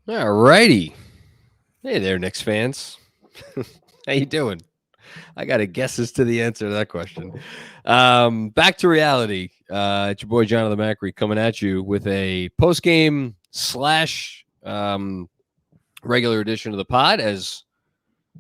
All righty. Hey there, Knicks fans. How you doing? I got to guess as to the answer to that question. Back to reality. It's your boy Jonathan Macri coming at you with a post-game slash regular edition of the pod. As,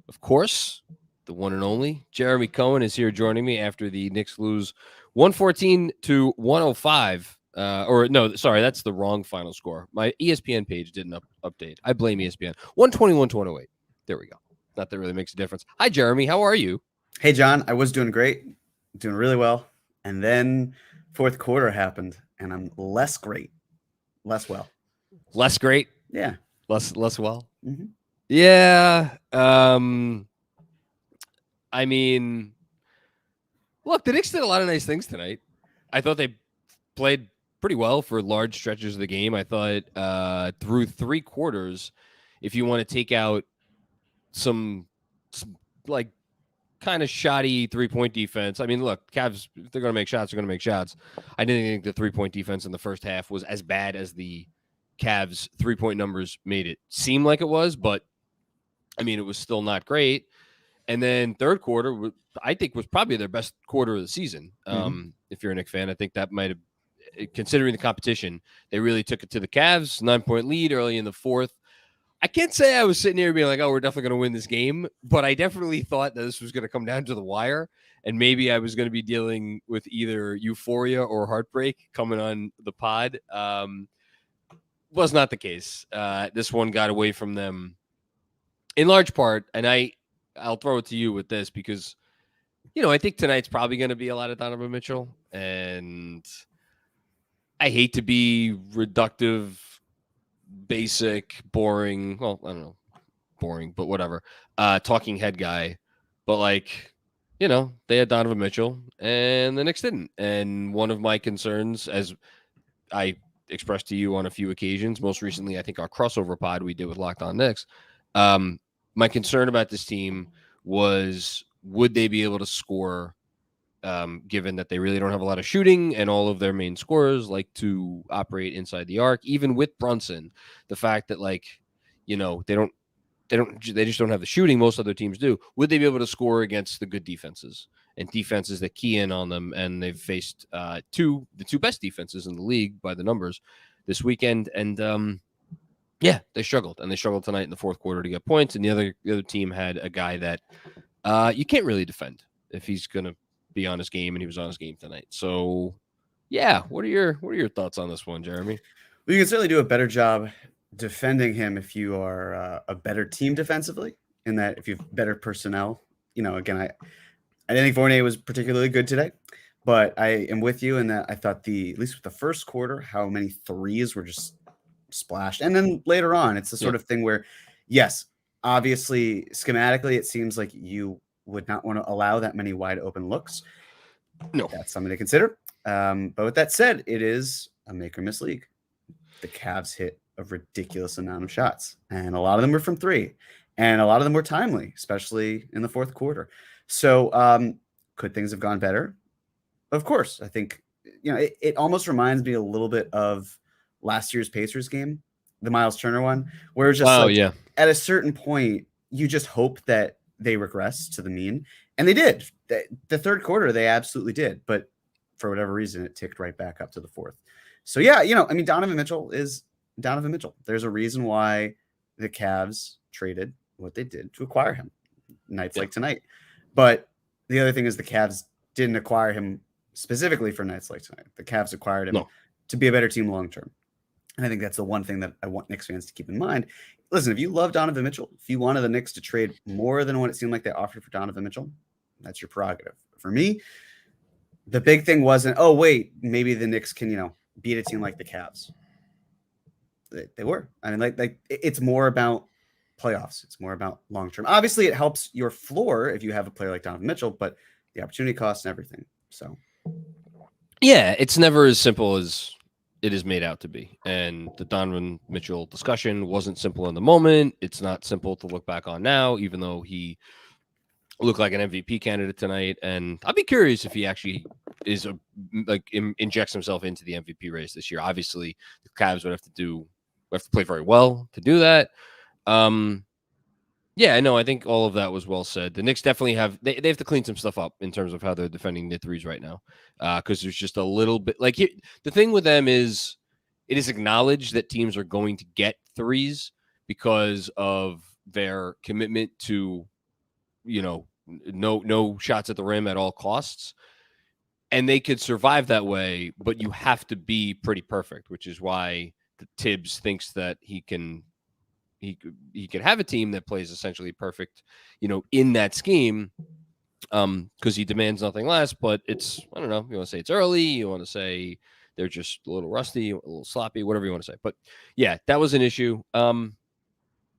of course, the one and only Jeremy Cohen is here joining me after the Knicks lose 114 to 105. That's the wrong final score. My ESPN page didn't update. I blame ESPN. 121 to 108. There we go. Not that really makes a difference. Hi, Jeremy. How are you? Hey, John. I was doing great, doing really well. And then fourth quarter happened, and I'm less great, less well. Less great? Yeah. Less well? Mm-hmm. Yeah. I mean, look, the Knicks did a lot of nice things tonight. I thought they played pretty well for large stretches of the game. I thought through three quarters, if you want to take out some like kind of shoddy 3-point defense. I mean, look, Cavs, if they're going to make shots, they're going to make shots. I didn't think the 3-point defense in the first half was as bad as the Cavs 3-point numbers made it seem like it was, but I mean, it was still not great. And then third quarter, I think, was probably their best quarter of the season. If you're a Knicks fan, I think that might have, considering the competition, they really took it to the Cavs. 9-point lead early in the fourth. I can't say I was sitting here being like, oh, we're definitely going to win this game, but I definitely thought that this was going to come down to the wire, and maybe I was going to be dealing with either euphoria or heartbreak coming on the pod. Was not the case. This one got away from them in large part, and I'll throw it to you with this because, I think tonight's probably going to be a lot of Donovan Mitchell, and I hate to be reductive, basic, boring. Well, I don't know, boring, but whatever. Talking head guy, but they had Donovan Mitchell, and the Knicks didn't. And one of my concerns, as I expressed to you on a few occasions, most recently, I think our crossover pod we did with Locked On Knicks. My concern about this team was, would they be able to score? Given that they really don't have a lot of shooting and all of their main scorers like to operate inside the arc, even with Brunson, the fact that they just don't have the shooting most other teams do. Would they be able to score against the good defenses and defenses that key in on them? And they've faced the two best defenses in the league by the numbers this weekend. And they struggled, and they struggled tonight in the fourth quarter to get points. And the other team had a guy that you can't really defend if he's going to be on his game, and he was on his game tonight. So, yeah, what are your thoughts on this one, Jeremy? Well, you can certainly do a better job defending him if you are a better team defensively, in that if you have better personnel. Again, I didn't think Fournier was particularly good today, but I am with you in that I thought at least with the first quarter, how many threes were just splashed. And then later on, it's the sort of thing where, yes, obviously, schematically, it seems like you would not want to allow that many wide open looks. No, that's something to consider. But with that said, it is a make or miss league. The Cavs hit a ridiculous amount of shots, and a lot of them were from three, and a lot of them were timely, especially in the fourth quarter. So could things have gone better? Of course. I think, it almost reminds me a little bit of last year's Pacers game, the Miles Turner one, where it's just at a certain point, you just hope that they regress to the mean, and they did. The third quarter, they absolutely did, but for whatever reason, it ticked right back up to the fourth. So yeah, Donovan Mitchell is Donovan Mitchell. There's a reason why the Cavs traded what they did to acquire him nights like tonight. But the other thing is the Cavs didn't acquire him specifically for nights like tonight. The Cavs acquired him to be a better team long-term. And I think that's the one thing that I want Knicks fans to keep in mind. Listen, if you love Donovan Mitchell, if you wanted the Knicks to trade more than what it seemed like they offered for Donovan Mitchell, that's your prerogative. For me, the big thing wasn't, oh, wait, maybe the Knicks can, beat a team like the Cavs. They were. I mean, it's more about playoffs. It's more about long-term. Obviously, it helps your floor if you have a player like Donovan Mitchell, but the opportunity costs and everything. So, yeah, it's never as simple as it is made out to be. And the Donovan Mitchell discussion wasn't simple in the moment. It's not simple to look back on now, even though he looked like an MVP candidate tonight. And I'd be curious if he actually is injects himself into the MVP race this year. Obviously, the Cavs would have to do We have to play very well to do that. Yeah, no, I think all of that was well said. The Knicks definitely they have to clean some stuff up in terms of how they're defending their threes right now, because there's just a little bit like the thing with them is it is acknowledged that teams are going to get threes because of their commitment to, no shots at the rim at all costs, and they could survive that way. But you have to be pretty perfect, which is why Tibbs thinks that he can have a team that plays essentially perfect, in that scheme, because he demands nothing less. But it's, I don't know, you want to say it's early, you want to say they're just a little rusty, a little sloppy, whatever you want to say. But yeah, that was an issue.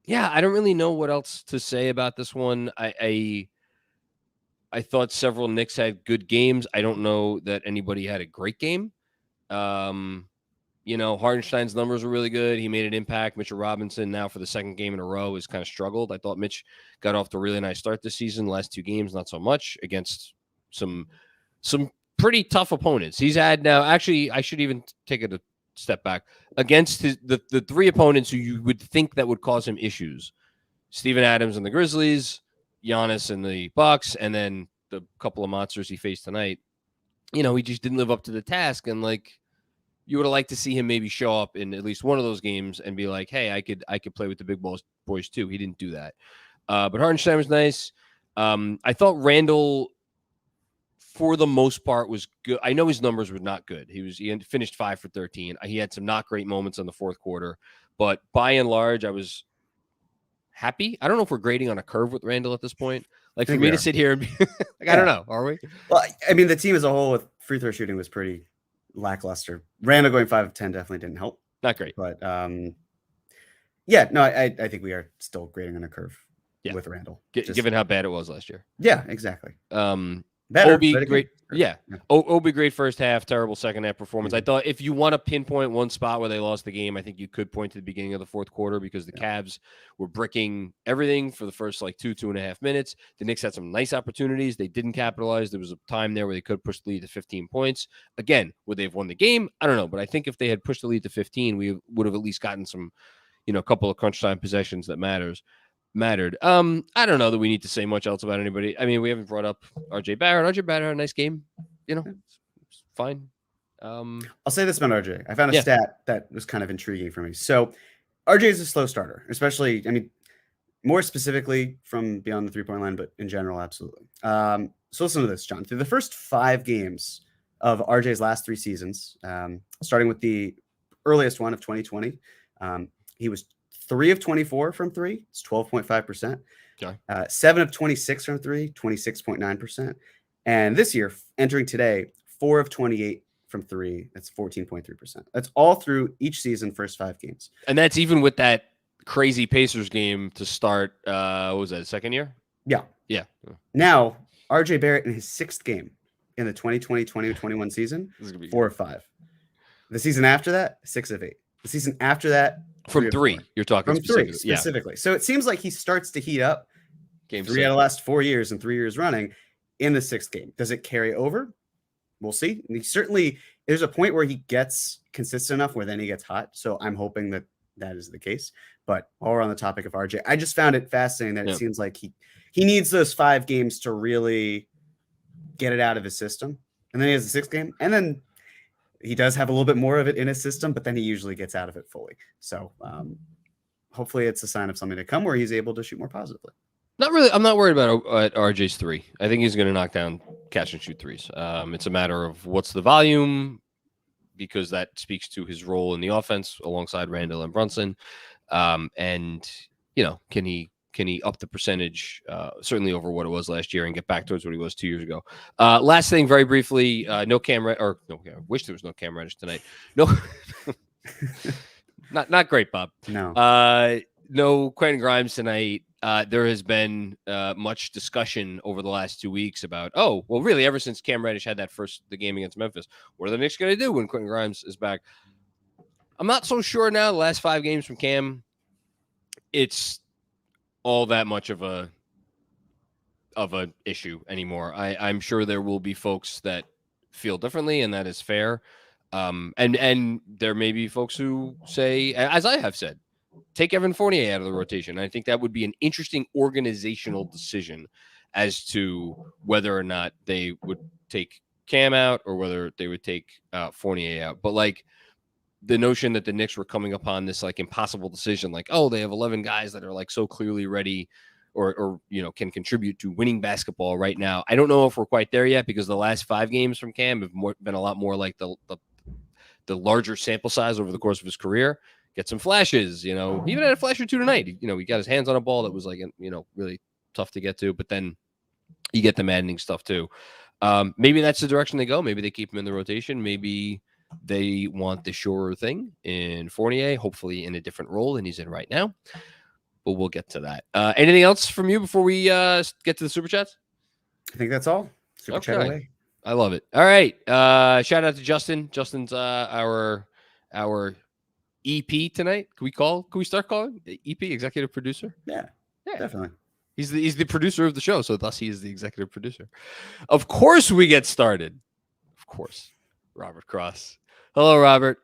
Yeah, I don't really know what else to say about this one. I thought several Knicks had good games. I don't know that anybody had a great game. Hartenstein's numbers were really good. He made an impact. Mitchell Robinson, now for the second game in a row, has kind of struggled. I thought Mitch got off to a really nice start this season. The last two games, not so much, against some pretty tough opponents. He's had now, actually, I should even take it a step back. Against the three opponents who you would think that would cause him issues: Steven Adams and the Grizzlies, Giannis and the Bucks, and then the couple of monsters he faced tonight. He just didn't live up to the task, and you would have liked to see him maybe show up in at least one of those games and be like, hey, I could play with the big boys too. He didn't do that. But Hartenstein was nice. I thought Randle, for the most part, was good. I know his numbers were not good. He finished 5 for 13. He had some not great moments in the fourth quarter, but by and large, I was happy. I don't know if we're grading on a curve with Randle at this point. Like, for me to sit here and be like, I don't know. Are we? Well, I mean, the team as a whole with free throw shooting was pretty lackluster. Randle going 5 of 10 definitely didn't help. Not great. But yeah, no, I think we are still grading on a curve with Randle. Given how bad it was last year. Yeah, exactly. Better, Obi, great. Yeah. Obi, great first half, terrible second half performance. I thought if you want to pinpoint one spot where they lost the game, I think you could point to the beginning of the fourth quarter, because the Cavs were bricking everything for the first 2.5 minutes. The Knicks had some nice opportunities. They didn't capitalize. There was a time there where they could push the lead to 15 points. Again, would they have won the game? I don't know. But I think if they had pushed the lead to 15, we would have at least gotten some, a couple of crunch time possessions that mattered. I don't know that we need to say much else about anybody. I mean, we haven't brought up RJ Barrett. RJ Barrett had a nice game. It's fine. I'll say this about RJ. I found a stat that was kind of intriguing for me. So RJ is a slow starter, especially, more specifically from beyond the 3-point line, but in general, absolutely. So listen to this, John. Through the first 5 games of RJ's last 3 seasons, starting with the earliest one of 2020, he was 3 of 24 from 3. It's 12.5%. Okay. 7 of 26 from 3, 26.9%. And this year, entering today, 4 of 28 from 3. That's 14.3%. That's all through each season, first 5 games. And that's even with that crazy Pacers game to start. What was that, second year? Yeah. Yeah. Now, RJ Barrett in his 6th game in the 2020-2021 season, 4 of 5. The season after that, 6 of 8. The season after that, from 3, you're talking from 3 specifically. So it seems like he starts to heat up. Game 3 out of the last 4 years and 3 years running in the 6th game. Does it carry over? We'll see. And there's a point where he gets consistent enough where then he gets hot. So I'm hoping that is the case. But while we're on the topic of RJ, I just found it fascinating that it seems like he needs those 5 games to really get it out of his system. And then he has the 6th game. And then he does have a little bit more of it in his system, but then he usually gets out of it fully. So hopefully it's a sign of something to come where he's able to shoot more positively. Not really. I'm not worried about RJ's 3. I think he's going to knock down catch and shoot threes. It's a matter of what's the volume, because that speaks to his role in the offense alongside Randle and Brunson. And, can he up the percentage, certainly over what it was last year, and get back towards what he was 2 years ago? Last thing, very briefly, I wish there was no Cam Reddish tonight. No, not great, Bob. No. No Quentin Grimes tonight. There has been much discussion over the last 2 weeks about, really ever since Cam Reddish had the game against Memphis, what are the Knicks going to do when Quentin Grimes is back? I'm not so sure now. The last 5 games from Cam, it's all that much of a issue anymore. I'm sure there will be folks that feel differently, and that is fair. And there may be folks who say, as I have said, take Evan Fournier out of the rotation. I think that would be an interesting organizational decision as to whether or not they would take Cam out or whether they would take Fournier out. But like the notion that the Knicks were coming upon this like impossible decision, like, oh, they have 11 guys that are like so clearly ready or can contribute to winning basketball right now. I don't know if we're quite there yet because the last 5 games from Cam have been a lot more like the larger sample size over the course of his career. Get some flashes, he even had a flash or two tonight. He got his hands on a ball that was like, really tough to get to, but then you get the maddening stuff too. Maybe that's the direction they go. Maybe they keep him in the rotation. Maybe they want the surer thing in Fournier, hopefully in a different role than he's in right now. But we'll get to that. Anything else from you before we get to the Super Chats? I think that's all. Super Chat away. I love it. All right. Shout out to Justin. Justin's our EP tonight. Can we start calling EP executive producer? Yeah, definitely. He's the producer of the show, so thus he is the executive producer. Of course we get started. Of course. Robert Cross. Hello, Robert.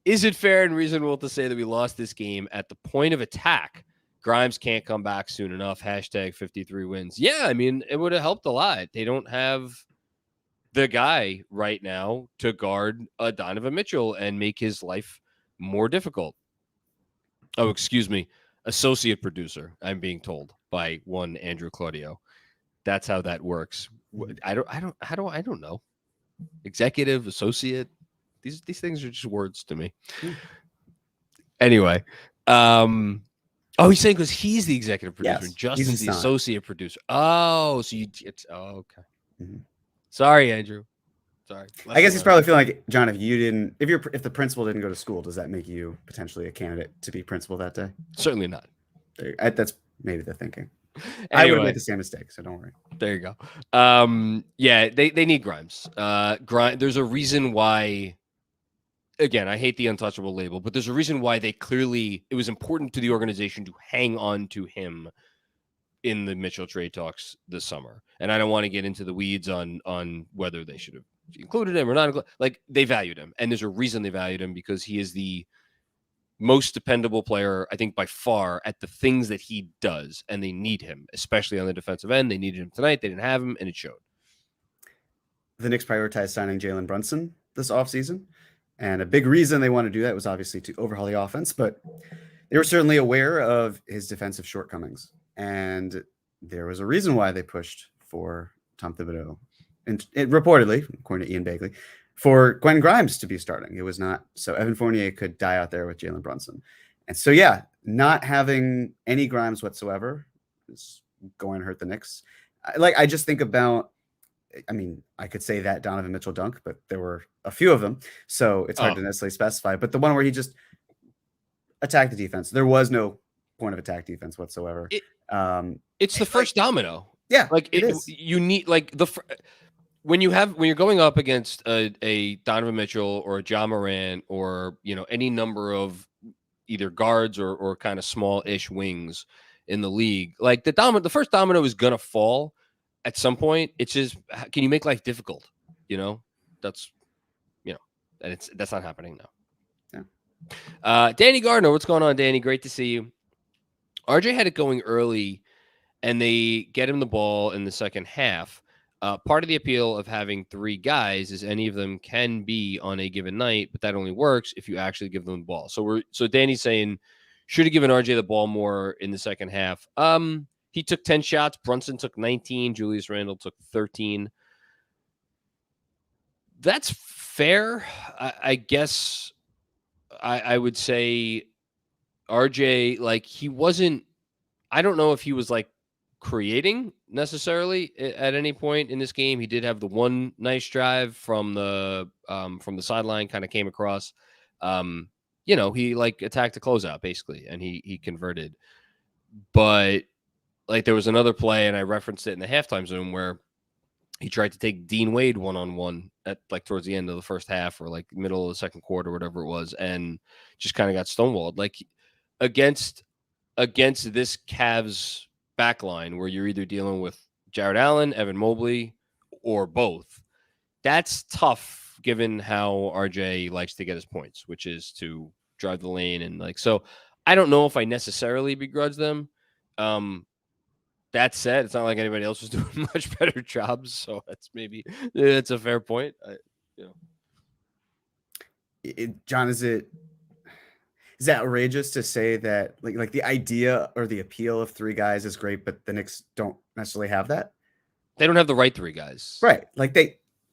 Is it fair and reasonable to say that we lost this game at the point of attack? Grimes can't come back soon enough. Hashtag 53 wins. Yeah, I mean, it would have helped a lot. They don't have the guy right now to guard Donovan Mitchell and make his life more difficult. Oh, excuse me. Associate producer, I'm being told by one Andrew Claudio. That's how that works. I don't know. Executive, associate. These things are just words to me. Anyway, he's saying because he's the executive producer and Justin's the associate producer. Oh, so okay. Mm-hmm. Sorry, Andrew. Sorry. I guess he's probably feeling like, John, if the principal didn't go to school, does that make you potentially a candidate to be principal that day? Certainly not. That's maybe the thinking. Anyway, I would have made the same mistake, so don't worry. There you go. They need Grimes. There's a reason why. Again, I hate the untouchable label, but there's a reason why it was important to the organization to hang on to him in the Mitchell trade talks this summer. And I don't want to get into the weeds on whether they should have included him or not. Like, they valued him, and there's a reason they valued him because he is the most dependable player, I think, by far at the things that he does, and they need him, especially on the defensive end. They needed him tonight. They didn't have him, and it showed. The Knicks prioritized signing Jalen Brunson this offseason, and a big reason they want to do that was obviously to overhaul the offense, but they were certainly aware of his defensive shortcomings, and there was a reason why they pushed for Tom Thibodeau, and it reportedly, according to Ian Begley, for Quentin Grimes to be starting. It was not so Evan Fournier could die out there with Jalen Brunson. And so, not having any Grimes whatsoever is going to hurt the Knicks. I just think about, I could say that Donovan Mitchell dunk, but there were a few of them, so it's hard to necessarily specify. But the one where he just attacked the defense, there was no point of attack defense whatsoever. It's the first domino. Yeah, it is. You need when you're going up against a Donovan Mitchell or a Ja Morant or any number of either guards or kind of small-ish wings in the league, like the first domino is gonna fall at some point. It's just, can you make life difficult? That's and that's not happening now. Yeah. Danny Gardner, what's going on, Danny? Great to see you. RJ had it going early, and they get him the ball in the second half. Part of the appeal of having 3 guys is any of them can be on a given night, but that only works if you actually give them the ball. So Danny's saying, should have given RJ the ball more in the second half. He took 10 shots. Brunson took 19. Julius Randle took 13. That's fair. I guess I would say RJ, he wasn't, I don't know if he was creating necessarily at any point in this game. He did have the one nice drive from the sideline, kind of came across. He attacked the closeout basically, and he converted. But there was another play, and I referenced it in the halftime zone where he tried to take Dean Wade one-on-one at towards the end of the first half or middle of the second quarter, whatever it was, and just kind of got stonewalled. Against this Cavs backline where you're either dealing with Jared Allen, Evan Mobley, or both. That's tough given how RJ likes to get his points, which is to drive the lane and like. So I don't know if I necessarily begrudge them. That said, it's not like anybody else was doing much better jobs, so it's a fair point. John, is it outrageous to say that like the idea or the appeal of three guys is great, but the Knicks don't necessarily have that? They don't have the right three guys. Right. Like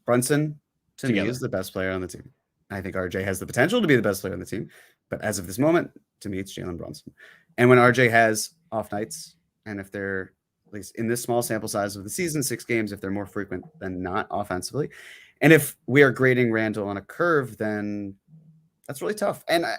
Brunson to Together. me is the best player on the team. I think RJ has the potential to be the best player on the team, but as of this moment, to me, it's Jalen Brunson. And when RJ has off nights, and if they're at least in this small sample size of the season, 6 games, if they're more frequent than not offensively, and if we are grading Randle on a curve, then that's really tough. And I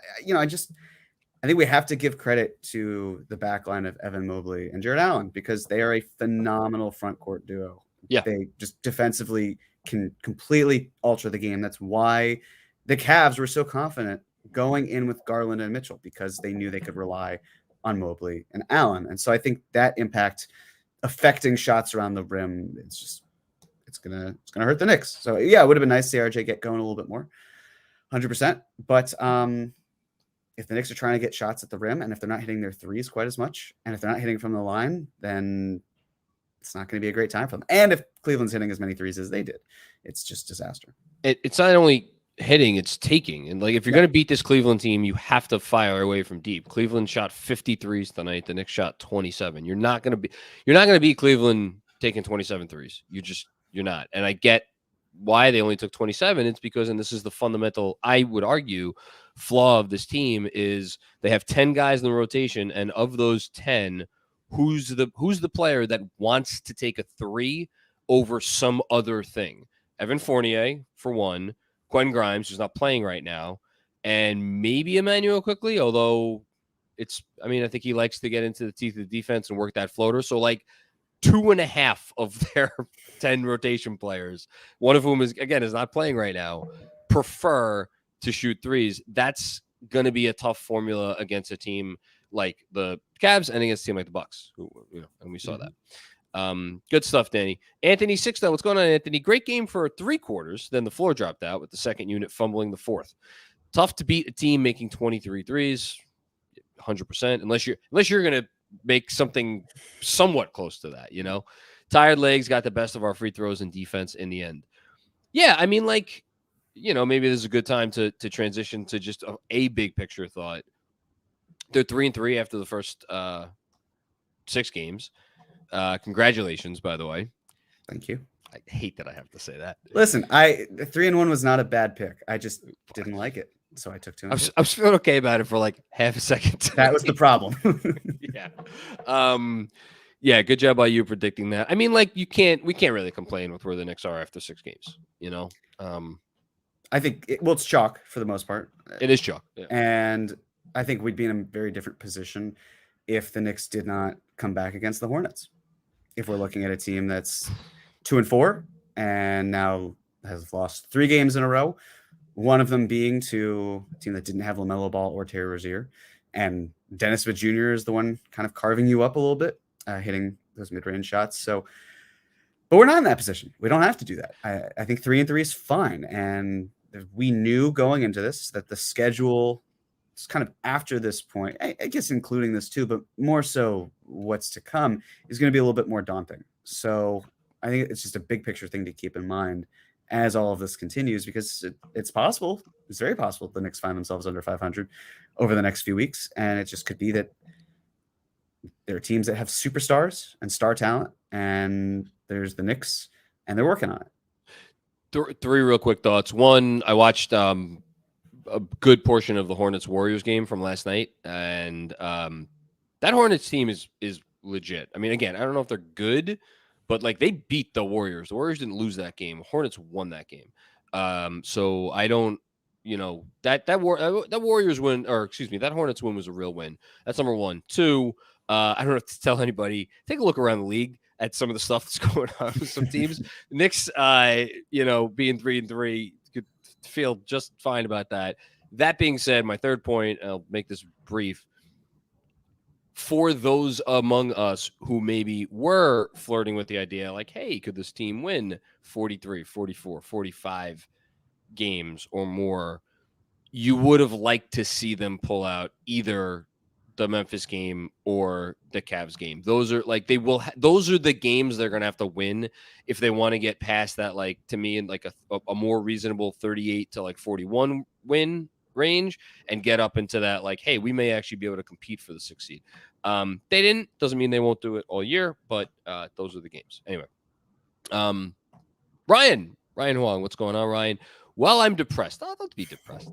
think we have to give credit to the back line of Evan Mobley and Jarrett Allen because they are a phenomenal front court duo. Yeah. They just defensively can completely alter the game. That's why the Cavs were so confident going in with Garland and Mitchell, because they knew they could rely on Mobley and Allen. And so I think that impact affecting shots around the rim, it's gonna hurt the Knicks. So yeah, it would have been nice to see RJ get going a little bit more, 100%. But if the Knicks are trying to get shots at the rim, and if they're not hitting their threes quite as much, and if they're not hitting from the line, then it's not going to be a great time for them. And if Cleveland's hitting as many threes as they did, it's just disaster. It's not only hitting, it's taking. And like, if you're going to beat this Cleveland team, you have to fire away from deep. Cleveland shot 53s tonight. The Knicks shot 27. You're not going to beat Cleveland taking 27 threes. You're not. And I get why they only took 27. It's because, and this is the fundamental, I would argue, flaw of this team is they have 10 guys in the rotation, and of those 10, who's the player that wants to take a three over some other thing? Evan Fournier, for one, Quentin Grimes, who's not playing right now, and maybe Emmanuel Quickley, although I think he likes to get into the teeth of the defense and work that floater. So like 2.5 of their 10 rotation players, one of whom is not playing right now, prefer to shoot threes. That's going to be a tough formula against a team like the Cavs and against a team like the Bucks, and we saw that. Good stuff, Danny. Anthony Sixto, what's going on, Anthony? Great game for 3 quarters. Then the floor dropped out with the second unit fumbling the fourth. Tough to beat a team making 23 threes, 100%, unless you're going to make something somewhat close to that, Tired legs got the best of our free throws and defense in the end. Yeah, I mean, maybe this is a good time to transition to just a big picture thought. They're 3-3 after the first 6 games. Congratulations, by the way. Thank you. I hate that I have to say that. Listen, 3-1 was not a bad pick. I just didn't like it, so I took 2. I'm feeling okay about it for like half a second. That was the problem. Yeah. Yeah. Good job by you predicting that. I mean, we can't really complain with where the Knicks are after 6 games. I think it's chalk for the most part. It is chalk, yeah. And I think we'd be in a very different position if the Knicks did not come back against the Hornets. If we're looking at a team that's 2-4 and now has lost 3 games in a row, one of them being to a team that didn't have LaMelo Ball or Terry Rozier, and Dennis Smith Jr. is the one kind of carving you up a little bit, hitting those mid-range shots. So, but we're not in that position. We don't have to do that. I think 3-3 is fine. And we knew going into this that the schedule is kind of after this point, I guess including this too, but more so what's to come is going to be a little bit more daunting. So I think it's just a big picture thing to keep in mind as all of this continues, because it's possible. It's very possible the Knicks find themselves under 500 over the next few weeks. And it just could be that there are teams that have superstars and star talent, and there's the Knicks, and they're working on it. 3 real quick thoughts. One, I watched a good portion of the Hornets-Warriors game from last night, and that Hornets team is legit. I mean, again, I don't know if they're good, but they beat the Warriors. The Warriors didn't lose that game. Hornets won that game. So I don't, that Warriors win, or excuse me, that Hornets win was a real win. That's number 1. 2, I don't have to tell anybody. Take a look around the league at some of the stuff that's going on with some teams. Knicks, being 3-3, could feel just fine about that. That being said, my third point, I'll make this brief. For those among us who maybe were flirting with the idea, hey, could this team win 43, 44, 45? games or more, you would have liked to see them pull out either the Memphis game or the Cavs game. Those are like those are the games they're going to have to win if they want to get past that, like, to me, in like a more reasonable 38 to like 41 win range and get up into that, like, hey, we may actually be able to compete for the 6th seed. They didn't. Doesn't mean they won't do it all year, but those are the games. Anyway, Ryan Huang, what's going on, Ryan? Well, I'm depressed. Oh, don't be depressed.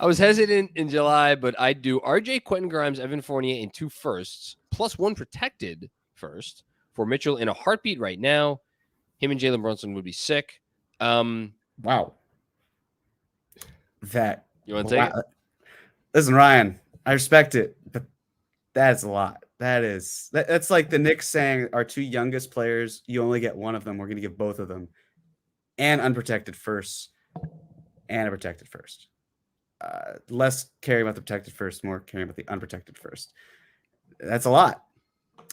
I was hesitant in July, but I'd do RJ, Quentin Grimes, Evan Fournier, and 2 firsts, plus 1 protected first for Mitchell in a heartbeat right now. Him and Jalen Brunson would be sick. Wow. That you want to take it? Listen, Ryan, I respect it, but that's a lot. That's like the Knicks saying our 2 youngest players, you only get one of them. We're going to give both of them and unprotected first and a protected first. Less caring about the protected first, more caring about the unprotected first. That's a lot.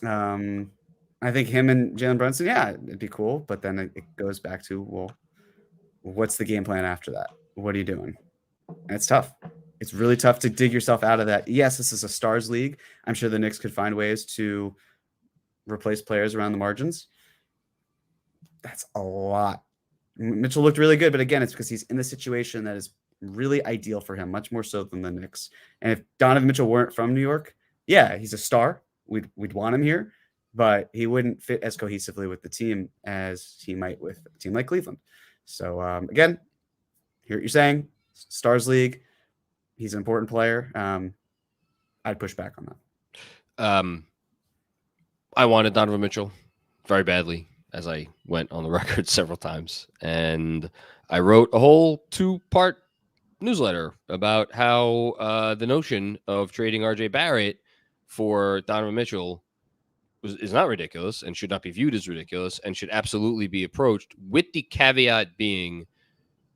I think him and Jalen Brunson, yeah, it'd be cool. But then it goes back to, well, what's the game plan after that? What are you doing? And it's tough. It's really tough to dig yourself out of that. Yes, this is a stars league. I'm sure the Knicks could find ways to replace players around the margins. That's a lot. Mitchell looked really good, but again, it's because he's in the situation that is really ideal for him, much more so than the Knicks. And if Donovan Mitchell weren't from New York, yeah, he's a star. We'd want him here, but he wouldn't fit as cohesively with the team as he might with a team like Cleveland. So again, hear what you're saying. Stars League, he's an important player. I'd push back on that. I wanted Donovan Mitchell very badly, as I went on the record several times, and I wrote a whole 2-part newsletter about how the notion of trading RJ Barrett for Donovan Mitchell is not ridiculous and should not be viewed as ridiculous and should absolutely be approached, with the caveat being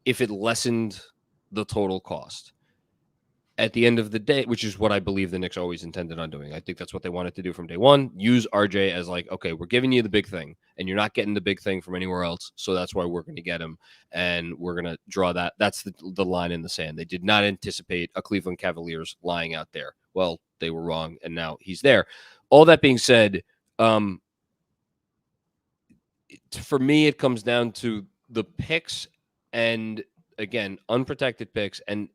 if it lessened the total cost. At the end of the day, which is what I believe the Knicks always intended on doing. I think that's what they wanted to do from day one. Use RJ as like, okay, we're giving you the big thing and you're not getting the big thing from anywhere else. So that's why we're going to get him. And we're going to draw that. That's the line in the sand. They did not anticipate a Cleveland Cavaliers lying out there. Well, they were wrong. And now he's there. All that being said, for me, it comes down to the picks and, again, unprotected picks, and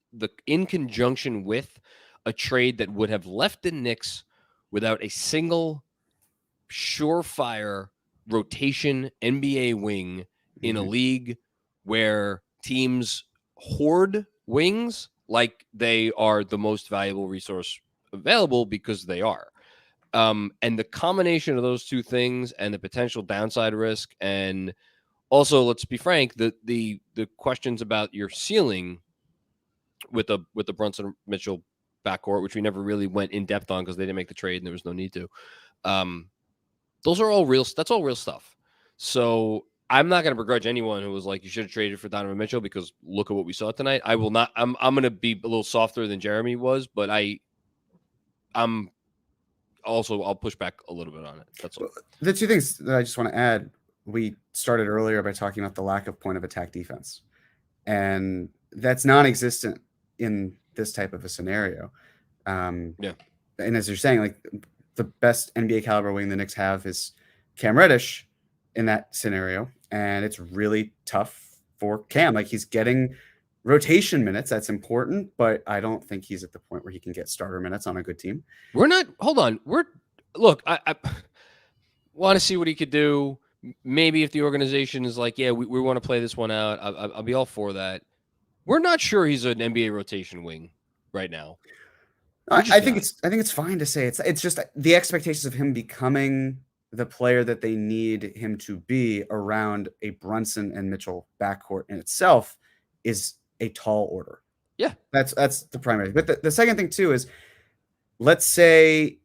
in conjunction with a trade that would have left the Knicks without a single surefire rotation NBA wing in a league where teams hoard wings like they are the most valuable resource available, because they are. And the combination of those two things and the potential downside risk, and also, let's be frank, the questions about your ceiling with the Brunson Mitchell backcourt, which we never really went in depth on because they didn't make the trade and there was no need to. Those are all real. That's all real stuff. So I'm not going to begrudge anyone who was like, you should have traded for Donovan Mitchell, because look at what we saw tonight. I will not. I'm going to be a little softer than Jeremy was, but I'm also, I'll push back a little bit on it. That's all. The 2 things that I just want to add. We started earlier by talking about the lack of point of attack defense, and that's non-existent in this type of a scenario. Yeah. And as you're saying, like, the best NBA caliber wing the Knicks have is Cam Reddish in that scenario. And it's really tough for Cam. Like, he's getting rotation minutes. That's important, but I don't think he's at the point where he can get starter minutes on a good team. Hold on. Look, I want to see what he could do. Maybe if the organization is like, yeah, we want to play this one out, I'll be all for that. We're not sure he's an NBA rotation wing right now. I think it's fine to say it's just the expectations of him becoming the player that they need him to be around a Brunson and Mitchell backcourt in itself is a tall order. Yeah, that's the primary. But the second thing too is, let's say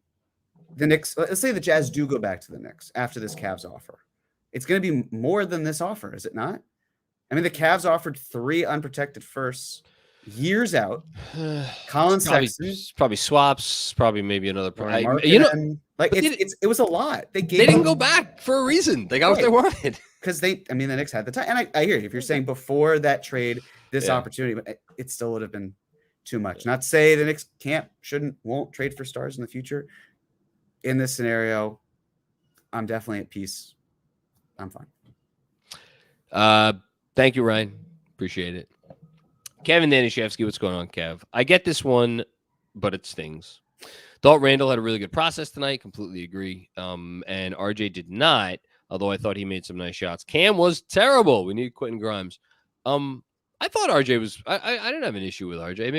the Jazz do go back to the Knicks after this Cavs offer. It's going to be more than this offer, is it not? I mean, the Cavs offered 3 unprotected firsts years out. Colin Sexton, probably swaps, probably maybe another. It was a lot. They didn't go back for a reason. They got what they wanted. because the Knicks had the time. And I hear you. If you're saying before that trade, this opportunity, but it still would have been too much. Not to say the Knicks won't trade for stars in the future. In this scenario, I'm definitely at peace. I'm fine. Thank you, Ryan. Appreciate it. Kevin Danishevsky, what's going on, Kev? I get this one, but it stings. Thought Randle had a really good process tonight. Completely agree. And RJ did not, although I thought he made some nice shots. Cam was terrible. We need Quentin Grimes. I thought RJ was. I didn't have an issue with RJ.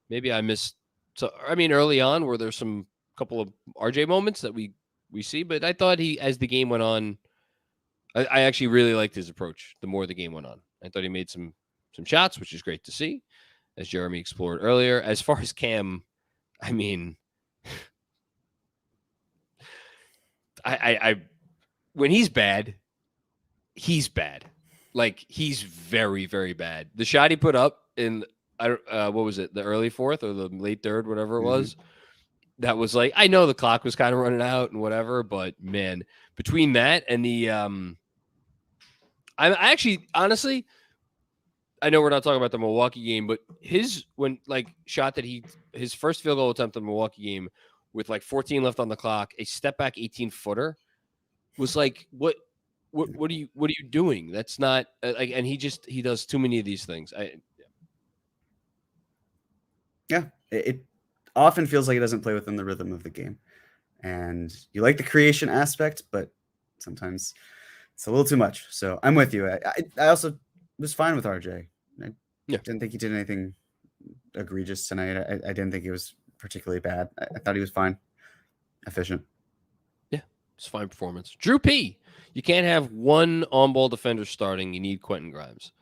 Maybe I missed. So early on, were there some couple of RJ moments that we see, but I thought as the game went on, I actually really liked his approach. The more the game went on, I thought he made some shots, which is great to see, as Jeremy explored earlier. As far as Cam, I when he's bad, he's bad. Like, he's very, very bad. The shot he put up in what was it, the early fourth or the late third, whatever it was, that was like, I know the clock was kind of running out and whatever, but man, between that and the I actually, honestly, I know we're not talking about the Milwaukee game, but his first field goal attempt in the Milwaukee game with like 14 left on the clock, a step back 18-footer was like, what are you doing? That's not like, and he does too many of these things. It often feels like it doesn't play within the rhythm of the game, and you like the creation aspect, but sometimes it's a little too much. So I'm with you. I also was fine with RJ. I didn't think he did anything egregious tonight. I didn't think he was particularly bad. I thought he was fine, efficient. Yeah, it's a fine performance. Drew P. You can't have one on-ball defender starting. You need Quentin Grimes.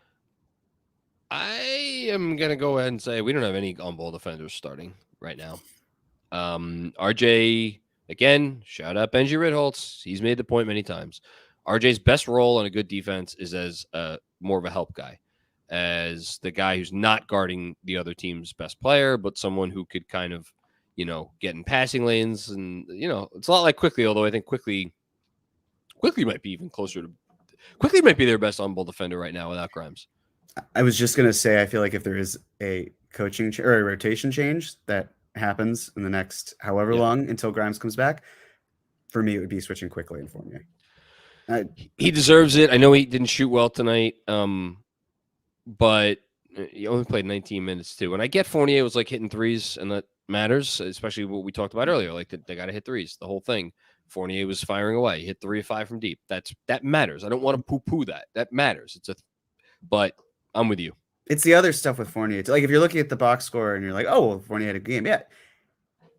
I am going to go ahead and say we don't have any on-ball defenders starting right now. RJ, again, shout out Benji Ritholtz. He's made the point many times. RJ's best role on a good defense is as more of a help guy, as the guy who's not guarding the other team's best player, but someone who could kind of, get in passing lanes. And, it's a lot like Quickly, although I think Quickly might be even closer to – Quickly might be their best on-ball defender right now without Grimes. I was just going to say, I feel like if there is a coaching or a rotation change that happens in the next however long until Grimes comes back, for me, it would be switching Quickly and Fournier. He deserves it. I know he didn't shoot well tonight, but he only played 19 minutes too. And I get Fournier was like hitting threes, and that matters, especially what we talked about earlier. Like they got to hit threes, the whole thing. Fournier was firing away. He hit 3 of 5 from deep. That matters. I don't want to poo-poo that. That matters. But I'm with you. It's the other stuff with Fournier. Like if you're looking at the box score and you're like, oh, well, Fournier had a game. Yeah,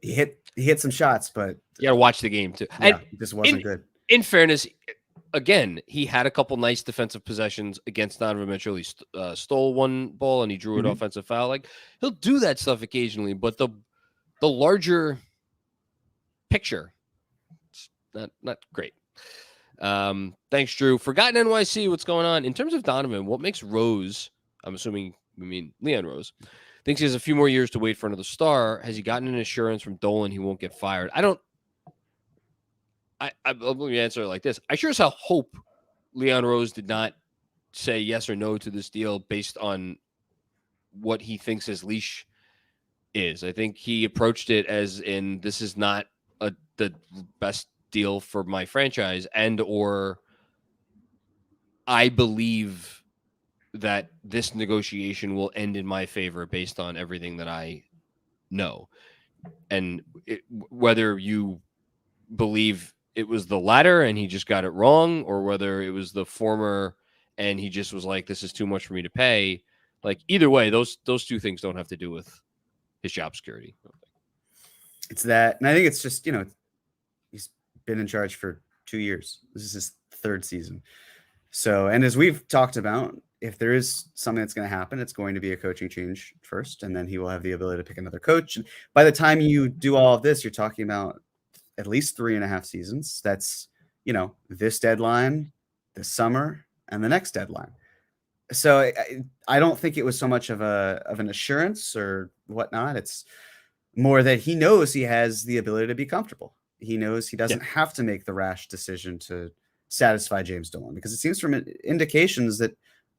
he hit some shots, but you got to watch the game too. Yeah, and it just wasn't good. In fairness, again, he had a couple nice defensive possessions against Donovan Mitchell. He stole one ball and he drew an offensive foul. Like, he'll do that stuff occasionally, but the larger picture, it's not great. Thanks, Drew. Forgotten NYC, what's going on? In terms of Donovan, what makes Rose, I'm assuming we mean Leon Rose, thinks he has a few more years to wait for another star? Has he gotten an assurance from Dolan he won't get fired? Let me answer it like this. I sure as hell hope Leon Rose did not say yes or no to this deal based on what he thinks his leash is. I think he approached it as in, this is not the best deal for my franchise, and or I believe that this negotiation will end in my favor based on everything that I know. And whether you believe it was the latter and he just got it wrong, or whether it was the former and he just was like, this is too much for me to pay. Like, either way, those two things don't have to do with his job security. It's that. And I think it's just, he's been in charge for 2 years. This is his third season. So, and as we've talked about, if there is something that's going to happen, it's going to be a coaching change first, and then he will have the ability to pick another coach. And by the time you do all of this, you're talking about at least 3.5 seasons. That's, this deadline, this summer, and the next deadline. So I don't think it was so much of an assurance or whatnot. It's more that he knows he has the ability to be comfortable. He knows he doesn't have to make the rash decision to satisfy James Dolan, because it seems from indications that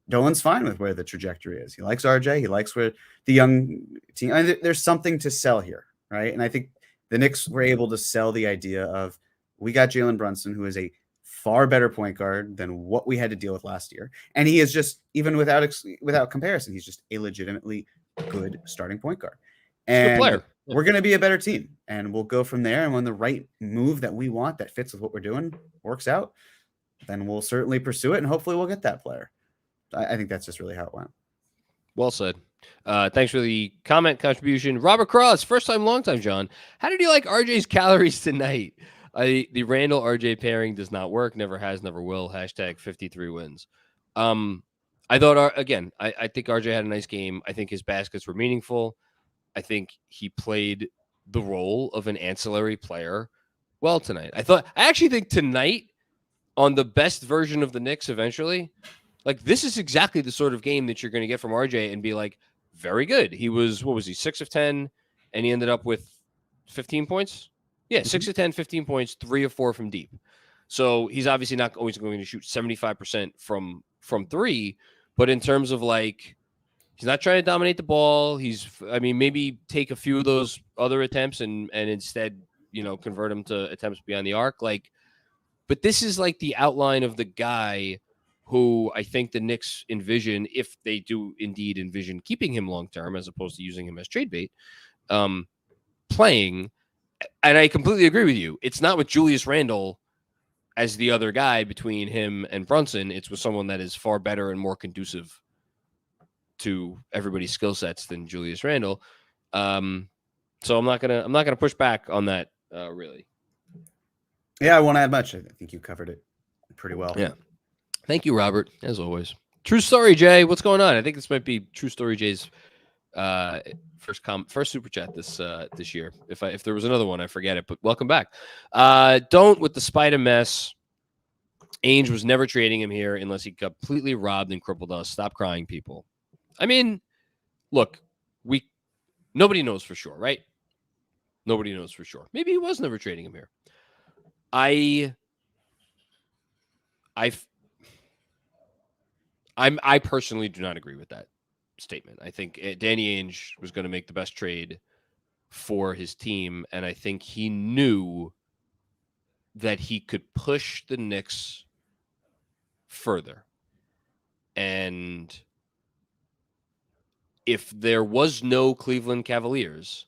Dolan's fine with where the trajectory is. He likes RJ. He likes where the young team. I mean, there's something to sell here, right? And I think the Knicks were able to sell the idea of, we got Jalen Brunson, who is a far better point guard than what we had to deal with last year, and he is just, even without comparison, he's just a legitimately good starting point guard. And good player. We're going to be a better team, and we'll go from there. And when the right move that we want, that fits with what we're doing, works out, then we'll certainly pursue it, and hopefully we'll get that player. I think that's just really how it went. Well said. Thanks for the comment contribution. Robert Cross, first time, long time, John. How did you like RJ's calories tonight? The Randle RJ pairing does not work. Never has, never will. Hashtag 53 wins. I thought, again, I think RJ had a nice game. I think his baskets were meaningful. I think he played the role of an ancillary player well tonight. I actually think tonight, on the best version of the Knicks eventually, like, this is exactly the sort of game that you're going to get from RJ and be like, very good. He was, 6 of 10, and he ended up with 15 points? Yeah, 6 of 10, 15 points, 3 of 4 from deep. So he's obviously not always going to shoot 75% from 3, but in terms of, like, he's not trying to dominate the ball. Maybe take a few of those other attempts and instead, convert them to attempts beyond the arc. Like, but this is like the outline of the guy who I think the Knicks envision, if they do indeed envision keeping him long-term as opposed to using him as trade bait, playing. And I completely agree with you. It's not with Julius Randle as the other guy between him and Brunson. It's with someone that is far better and more conducive to everybody's skill sets than Julius Randle. So I'm not gonna push back on that really. Yeah, I won't add much. I think you covered it pretty well. Yeah. Thank you, Robert, as always. True Story Jay, what's going on? I think this might be True Story Jay's first super chat this year. If there was another one, I forget it, but welcome back. Don't with the Spider mess. Ainge was never trading him here unless he completely robbed and crippled us. Stop crying, people. I mean, look, nobody knows for sure, right? Nobody knows for sure. Maybe he was never trading him here. I personally do not agree with that statement. I think Danny Ainge was going to make the best trade for his team, and I think he knew that he could push the Knicks further. And if there was no Cleveland Cavaliers,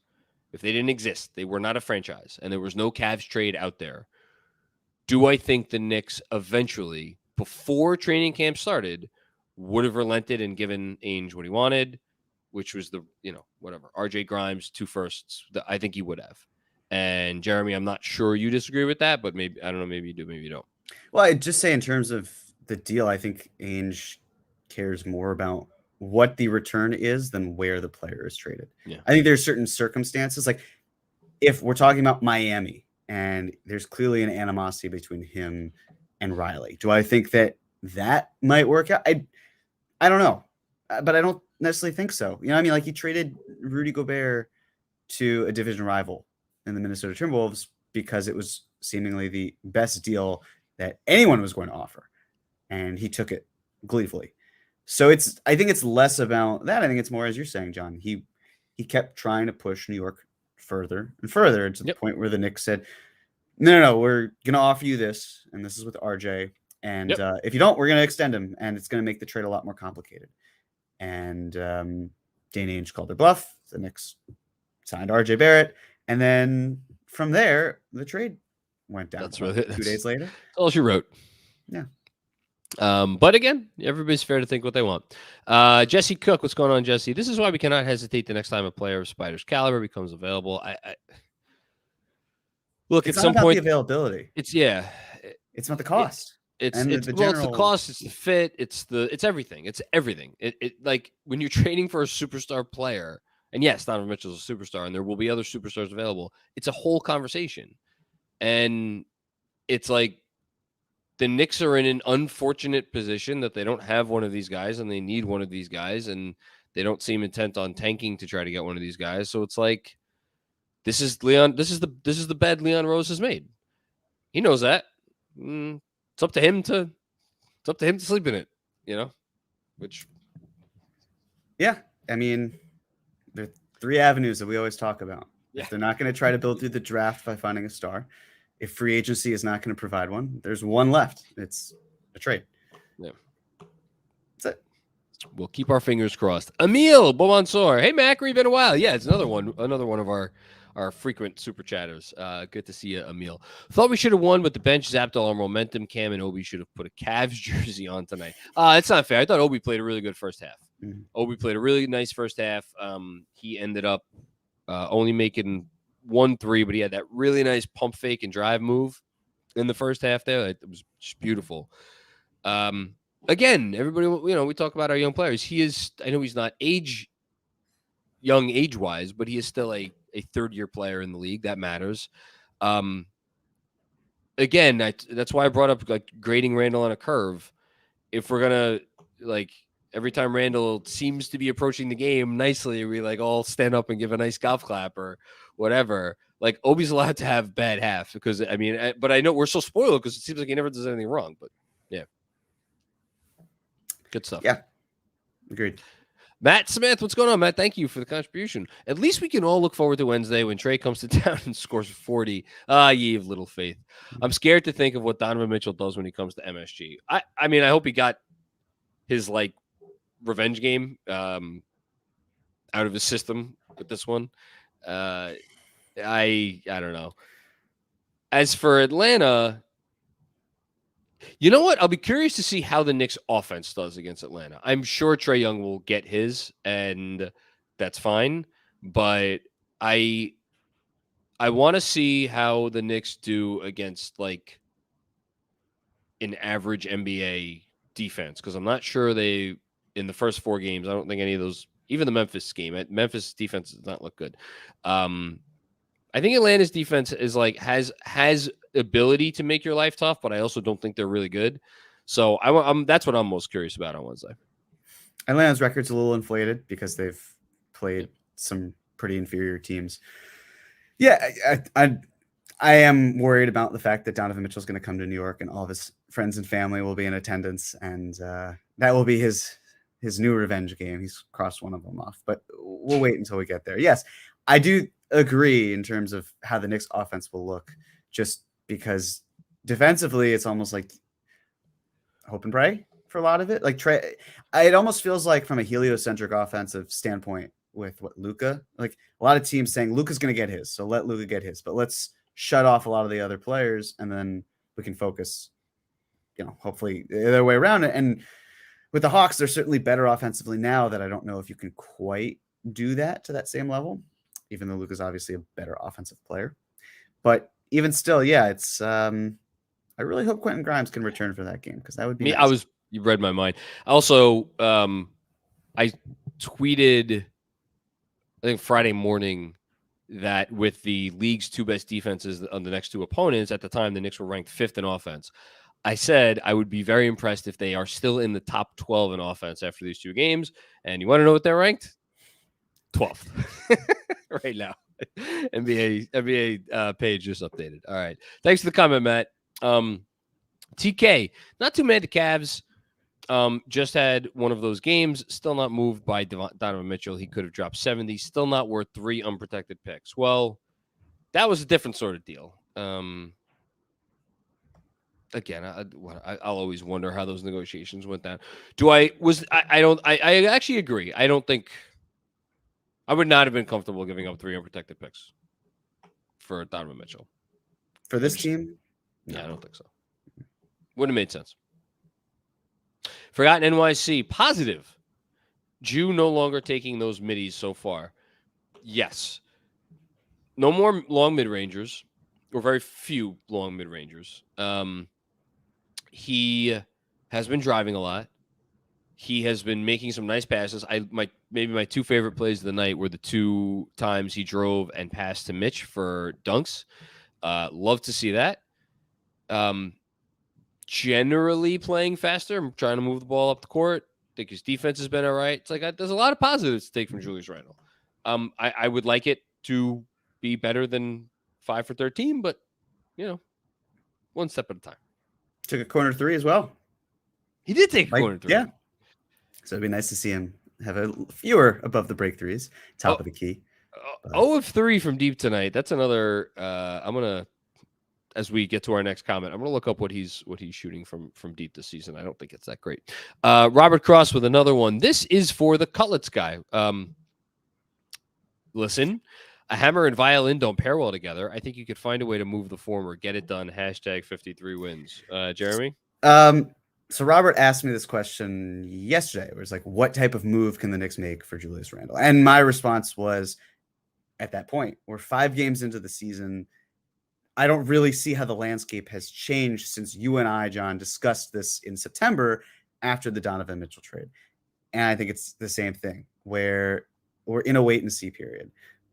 if they didn't exist, they were not a franchise, and there was no Cavs trade out there, do I think the Knicks eventually, before training camp started, would have relented and given Ainge what he wanted, which was RJ Grimes, 2 firsts. I think he would have. And Jeremy, I'm not sure you disagree with that, but maybe, I don't know, maybe you do, maybe you don't. Well, I'd just say in terms of the deal, I think Ainge cares more about what the return is than where the player is traded. Yeah. I think there's certain circumstances, like if we're talking about Miami and there's clearly an animosity between him and Riley, do I think that might work out? I don't know, but I don't necessarily think so. Like he traded Rudy Gobert to a division rival in the Minnesota Timberwolves because it was seemingly the best deal that anyone was going to offer. And he took it gleefully. So I think it's less about that. I think it's more, as you're saying, John, he kept trying to push New York further and further to the point where the Knicks said, no, we're going to offer you this. And this is with RJ. And if you don't, we're going to extend him, and it's going to make the trade a lot more complicated. And Danny Ainge called their bluff. The Knicks signed RJ Barrett. And then from there, the trade went down. That's really 2 days later. That's all she wrote. Yeah. But again, everybody's fair to think what they want. Jesse Cook, what's going on, Jesse? This is why we cannot hesitate the next time a player of Spider's caliber becomes available. Look, it's at some point, the availability. It's not the cost. It's the cost, it's the fit, it's everything. It's everything. It like when you're trading for a superstar player, and yes, Donovan Mitchell is a superstar, and there will be other superstars available. It's a whole conversation. And it's like the Knicks are in an unfortunate position that they don't have one of these guys, and they need one of these guys, and they don't seem intent on tanking to try to get one of these guys. So it's like this is the bed Leon Rose has made. He knows that. it's up to him to sleep in it, which. Yeah. I mean, there are three avenues that we always talk about. Yeah. If they're not going to try to build through the draft by finding a star, if free agency is not going to provide one, there's one left. It's a trade. Yeah. That's it. We'll keep our fingers crossed. Emil Beaumonsor. Hey, Macri, been a while. Yeah, it's another one of our frequent super chatters. Good to see you, Emil. Thought we should have won, but the bench zapped all our momentum. Cam and Obi should have put a Cavs jersey on tonight. It's not fair. I thought Obi played a really good first half. Mm-hmm. Obi played a really nice first half. He ended up only making 1 3, but he had that really nice pump fake and drive move in the first half there. It was just beautiful. Again, everybody, we talk about our young players. I know he's not young age-wise, but he is still a third-year player in the league. That matters. Again, that's why I brought up like grading Randle on a curve. If we're gonna every time Randle seems to be approaching the game nicely, we all stand up and give a nice golf clap or whatever. Like Obi's allowed to have bad half because but I know we're so spoiled because it seems like he never does anything wrong. But yeah. Good stuff. Yeah. Agreed. Matt Smith, what's going on, Matt? Thank you for the contribution. At least we can all look forward to Wednesday when Trey comes to town and scores 40. Ye of little faith. I'm scared to think of what Donovan Mitchell does when he comes to MSG. I mean, I hope he got his revenge game out of his system with this one. I don't know. As for Atlanta, you know what? I'll be curious to see how the Knicks offense does against Atlanta. I'm sure Trae Young will get his, and that's fine. But I want to see how the Knicks do against an average NBA defense, because I'm not sure in the first 4 games, I don't think any of those, even the Memphis game, Memphis defense does not look good. I think Atlanta's defense is has ability to make your life tough, but I also don't think they're really good. So that's what I'm most curious about on Wednesday. Atlanta's record's a little inflated because they've played some pretty inferior teams. Yeah, I am worried about the fact that Donovan Mitchell is going to come to New York and all of his friends and family will be in attendance, and that will be his new revenge game. He's crossed one of them off, but we'll wait until we get there. Yes, I do agree in terms of how the Knicks offense will look, just because defensively it's almost like hope and pray for a lot of it. It almost feels like from a heliocentric offensive standpoint with what Luka, a lot of teams saying Luka's going to get his, so let Luka get his, but let's shut off a lot of the other players and then we can focus, hopefully the other way around. And with the Hawks, they're certainly better offensively now that I don't know if you can quite do that to that same level, even though Luka's obviously a better offensive player. But even still, yeah, it's I really hope Quentin Grimes can return for that game because that would be nice. You read my mind. Also, I tweeted, I think Friday morning, that with the league's 2 best defenses on the next 2 opponents, at the time the Knicks were ranked 5th in offense. I said I would be very impressed if they are still in the top 12 in offense after these 2 games. And you want to know what they're ranked? 12th right now. NBA page just updated. All right. Thanks for the comment, Matt. TK, not too mad. The Cavs just had one of those games. Still not moved by Donovan Mitchell. He could have dropped 70. Still not worth 3 unprotected picks. Well, that was a different sort of deal. Again, I'll always wonder how those negotiations went down. I actually agree. I don't think I would not have been comfortable giving up 3 unprotected picks for Donovan Mitchell. For this team? Yeah, I don't think so. Wouldn't have made sense. Forgotten NYC. Positive. Jew no longer taking those middies so far. Yes. No more long mid-rangers, or very few long mid-rangers. He has been driving a lot. He has been making some nice passes. Maybe my 2 favorite plays of the night were the 2 times he drove and passed to Mitch for dunks. Love to see that. Generally playing faster. I'm trying to move the ball up the court. I think his defense has been all right. It's there's a lot of positives to take from Julius Randle. I would like it to be better than 5 for 13, but 1 step at a time. took a corner three as well. He did take a corner three. Yeah. So it'd be nice to see him have a fewer above the break threes, top of the key. 0 of 3 from deep tonight. That's another. I'm gonna, as we get to our next comment, I'm gonna look up what he's shooting from deep this season. I don't think it's that great. Robert Cross with another one. This is for the Cutlets guy. Listen, a hammer and violin don't pair well together. I think you could find a way to move the former. Get it done. Hashtag 53 wins. Jeremy. So Robert asked me this question yesterday. It was like, what type of move can the Knicks make for Julius Randle? And my response was, at that point, we're 5 games into the season. I don't really see how the landscape has changed since you and I, John, discussed this in September after the Donovan Mitchell trade. And I think it's the same thing where we're in a wait and see period.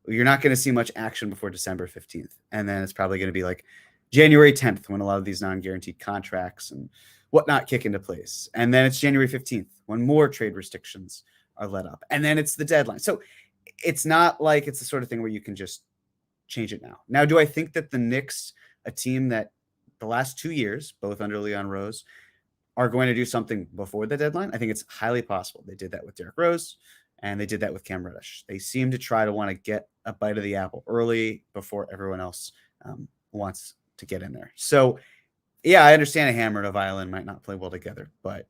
You're not going to see much action before December 15th. And then it's probably going to be like January 10th when a lot of these non-guaranteed contracts and whatnot kick into place. And then it's January 15th when more trade restrictions are let up. And then it's the deadline. So it's not like it's the sort of thing where you can just change it now. Now, do I think that the Knicks, a team that the last 2 years, both under Leon Rose, are going to do something before the deadline? I think it's highly possible. They did that with Derrick Rose, and they did that with Cam Reddish. They seem to try to want to get a bite of the apple early before everyone else wants to get in there. So, yeah, I understand a hammer and a violin might not play well together, but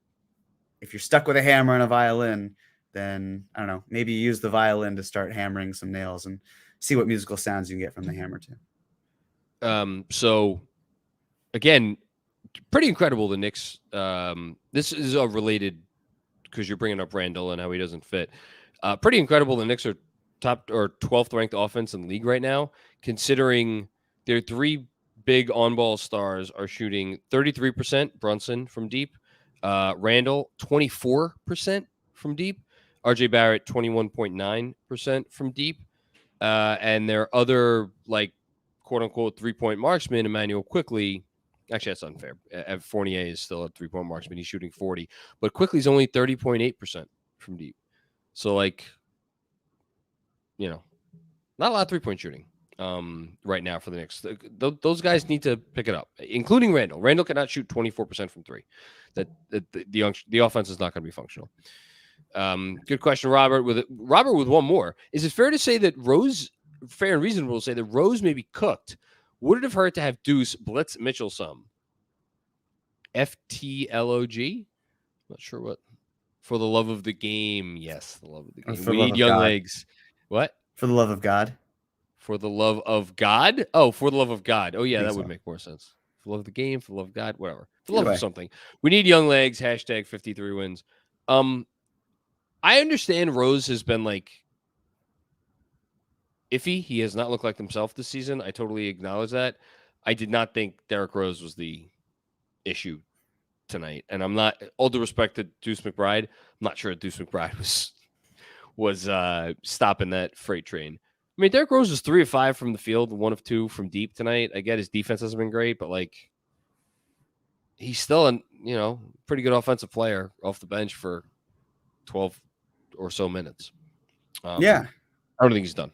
if you're stuck with a hammer and a violin, then I don't know, maybe you use the violin to start hammering some nails and see what musical sounds you can get from the hammer too. So again, pretty incredible. The Knicks, this is a related, because you're bringing up Randle and how he doesn't fit. Pretty incredible. The Knicks are top or 12th ranked offense in the league right now, considering their 3 big on-ball stars are shooting 33% Brunson from deep, Randle 24% from deep, RJ Barrett 21.9% from deep, and their other like quote-unquote 3-point marksman, Emmanuel Quickley. Actually, that's unfair. Fournier is still a 3-point marksman. He's shooting 40, but Quickley's only 30.8% from deep. So like, not a lot of 3-point shooting right now for the Knicks. Those guys need to pick it up, including Randle. Randle cannot shoot 24% from 3. That the offense is not going to be functional. Good question, Robert. With one more, is it fair to say that Rose, fair and reasonable to say that Rose may be cooked? Would it have hurt to have Deuce blitz Mitchell some? FTLOG? Not sure what. For the love of the game. Yes, the love of the game. We need young legs. What? For the love of God. For the love of God? Oh, for the love of God. Oh, yeah, that would so. make more sense. For the love of the game, for the love of God, whatever. For the love of something. We need young legs. Hashtag 53 wins. I understand Rose has been like iffy. He has not looked like himself this season. I totally acknowledge that. I did not think Derrick Rose was the issue tonight. And I'm not, all due respect to Deuce McBride, I'm not sure Deuce McBride was stopping that freight train. I mean, Derrick Rose was 3 of 5 from the field, 1 of 2 from deep tonight. I get his defense hasn't been great, but like he's still a pretty good offensive player off the bench for 12 or so minutes. Yeah. I don't think he's done.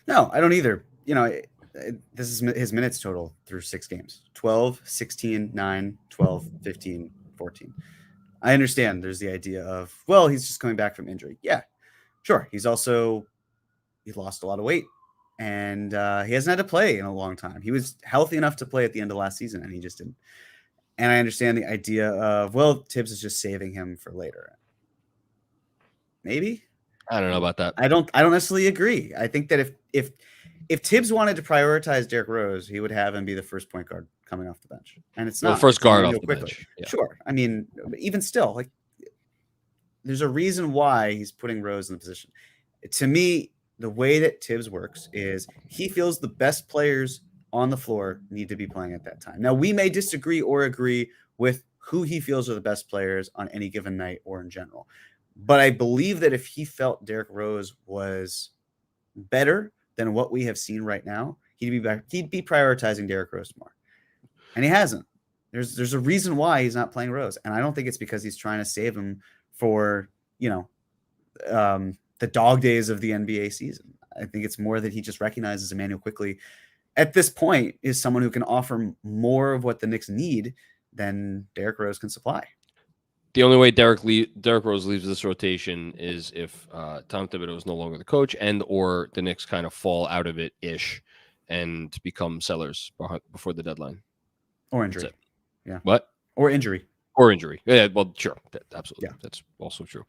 No, I don't either. This is his minutes total through 6 games. 12, 16, 9, 12, 15, 14. I understand there's the idea of, well, he's just coming back from injury. Yeah, sure. He lost a lot of weight, and he hasn't had to play in a long time. He was healthy enough to play at the end of last season, and he just didn't. And I understand the idea of, well, Tibbs is just saving him for later. Maybe. I don't know about that. I don't necessarily agree. I think that if Tibbs wanted to prioritize Derrick Rose, he would have him be the first point guard coming off the bench. And it's not first guard off the bench. Yeah. Sure. I mean, even still, like there's a reason why he's putting Rose in the position. To me, the way that Tibbs works is he feels the best players on the floor need to be playing at that time. Now, we may disagree or agree with who he feels are the best players on any given night or in general. But I believe that if he felt Derrick Rose was better than what we have seen right now, he'd be prioritizing Derrick Rose more. And he hasn't. There's a reason why he's not playing Rose. And I don't think it's because he's trying to save him for, the dog days of the NBA season. I think it's more that he just recognizes Emmanuel Quickley at this point is someone who can offer more of what the Knicks need then Derrick Rose can supply. The only way Derrick Rose leaves this rotation is if Tom Thibodeau is no longer the coach, and or the Knicks kind of fall out of it ish and become sellers before the deadline. Or injury. Yeah. What? Or injury. Or injury. Yeah, well, sure. Absolutely. Yeah. That's also true.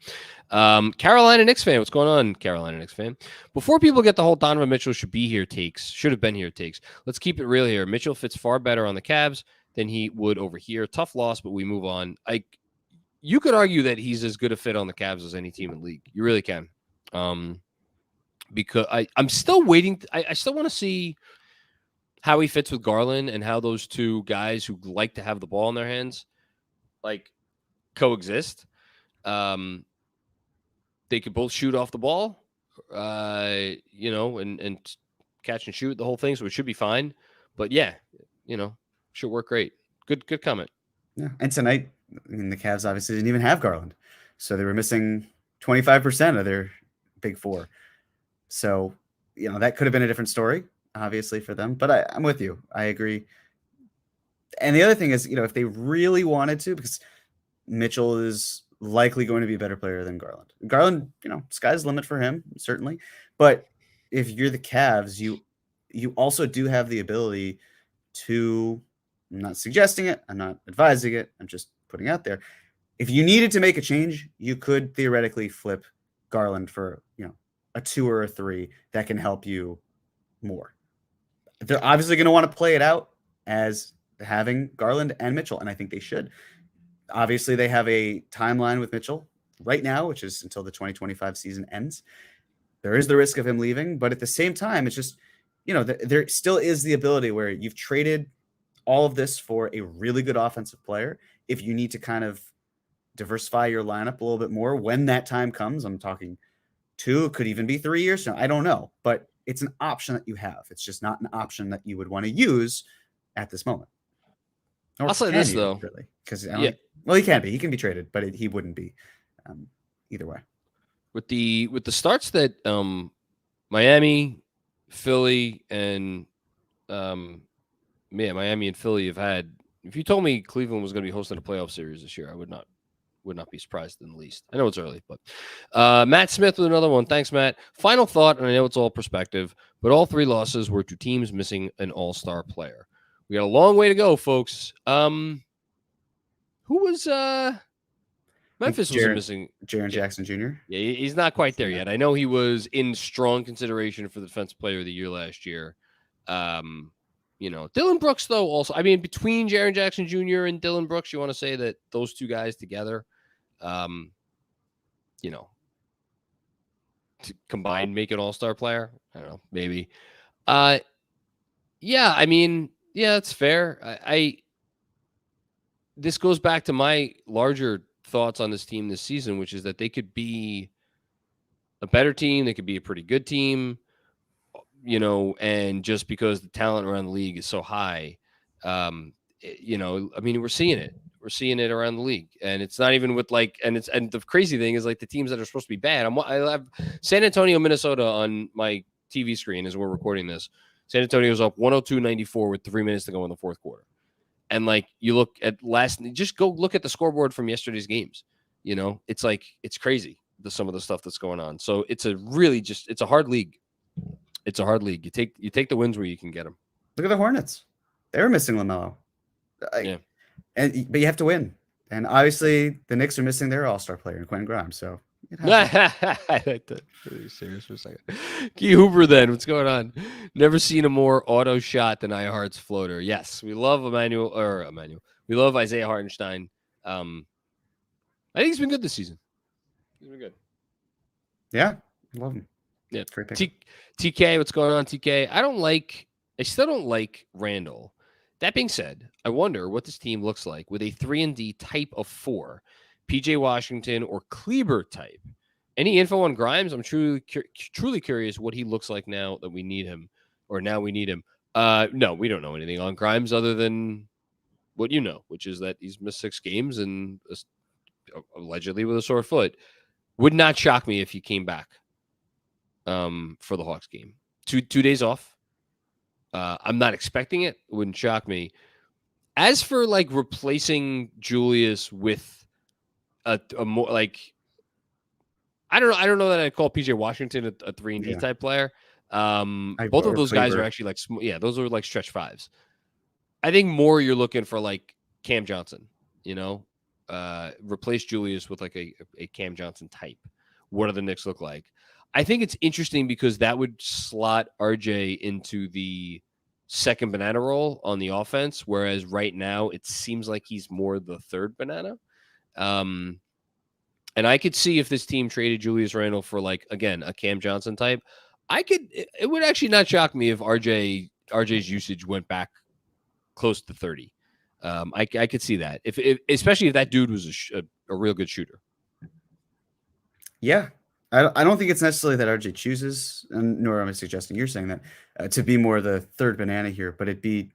Carolina Knicks fan. What's going on, Carolina Knicks fan? Before people get the whole Donovan Mitchell should have been here takes, let's keep it real here. Mitchell fits far better on the Cavs than he would over here. Tough loss, but we move on. You could argue that he's as good a fit on the Cavs as any team in the league. You really can. Because I'm still waiting. I still want to see how he fits with Garland and how those two guys who like to have the ball in their hands coexist. They could both shoot off the ball, and catch and shoot the whole thing. So it should be fine. But yeah, should work great. Good comment. Yeah. And tonight, the Cavs obviously didn't even have Garland. So they were missing 25% of their big four. So, that could have been a different story, obviously, for them. But I'm with you. I agree. And the other thing is, if they really wanted to, because Mitchell is likely going to be a better player than Garland. Garland, sky's the limit for him, certainly. But if you're the Cavs, you also do have the ability to, I'm not suggesting it, I'm not advising it, I'm just putting out there. If you needed to make a change, you could theoretically flip Garland for, a 2 or a 3 that can help you more. They're obviously going to want to play it out as having Garland and Mitchell, and I think they should. Obviously, they have a timeline with Mitchell right now, which is until the 2025 season ends. There is the risk of him leaving, but at the same time, it's just, there still is the ability where you've traded all of this for a really good offensive player. If you need to kind of diversify your lineup a little bit more when that time comes, I'm talking 2, it could even be 3 years from now. I don't know, but it's an option that you have. It's just not an option that you would want to use at this moment. Or I'll say this though, really, because he can be. He can be traded, but he wouldn't be either way. With the starts that Miami, Philly, and Miami and Philly have had. If you told me Cleveland was going to be hosting a playoff series this year, I would not be surprised in the least. I know it's early, but Matt Smith with another one. Thanks, Matt. Final thought, and I know it's all perspective, but all 3 losses were to teams missing an all-star player. We got a long way to go, folks. Who was Memphis was missing? Jaren Jackson Jr. Yeah, he's not quite there yet. I know he was in strong consideration for the Defensive Player of the Year last year. Dillon Brooks, though, also, between Jaren Jackson Jr. and Dillon Brooks, you want to say that those two guys together, to combine, make an all-star player. I don't know, maybe. Yeah, it's fair. This goes back to my larger thoughts on this team this season, which is that they could be a better team. They could be a pretty good team, and just because the talent around the league is so high, we're seeing it. We're seeing it around the league, and it's not even with and the crazy thing is the teams that are supposed to be bad. I have San Antonio, Minnesota on my TV screen as we're recording this. San Antonio's up 102-94 with 3 minutes to go in the fourth quarter. And you look at just go look at the scoreboard from yesterday's games. It's crazy, some of the stuff that's going on. So it's a hard league. It's a hard league. You take the wins where you can get them. Look at the Hornets. They were missing LaMelo. Yeah. But you have to win. And obviously the Knicks are missing their all-star player in Quentin Grimes. So I like that. Really serious for a second. Key Hooper, then. What's going on? Never seen a more auto shot than iHeart's floater. Yes, we love Emmanuel. We love Isaiah Hartenstein. I think he's been good this season. He's been good. Yeah, love him. Yeah, great pick. TK, what's going on, TK? I still don't like Randle. That being said, I wonder what this team looks like with a 3-and-D type of 4. PJ Washington or Kleber type. Any info on Grimes? I'm truly curious what he looks like now that we need him, or now we need him. No, we don't know anything on Grimes other than what you know, which is that he's missed 6 games and allegedly with a sore foot. Would not shock me if he came back for the Hawks game. Two days off. I'm not expecting it. It wouldn't shock me. As for like replacing Julius with a more like, I don't know that I'd call PJ Washington a 3-and-D type player. Both of those guys are actually like, those are like stretch fives. I think more you're looking for like Cam Johnson, replace Julius with like a Cam Johnson type. What do the Knicks look like? I think it's interesting because that would slot RJ into the second banana role on the offense, whereas right now it seems like he's more the third banana. And I could see if this team traded Julius Randle for like, again, a Cam Johnson type, it would actually not shock me if RJ's usage went back close to 30. I could see that if especially if that dude was a real good shooter. Yeah. I don't think it's necessarily that RJ chooses, and nor am I suggesting you're saying that, to be more the third banana here, but it'd be,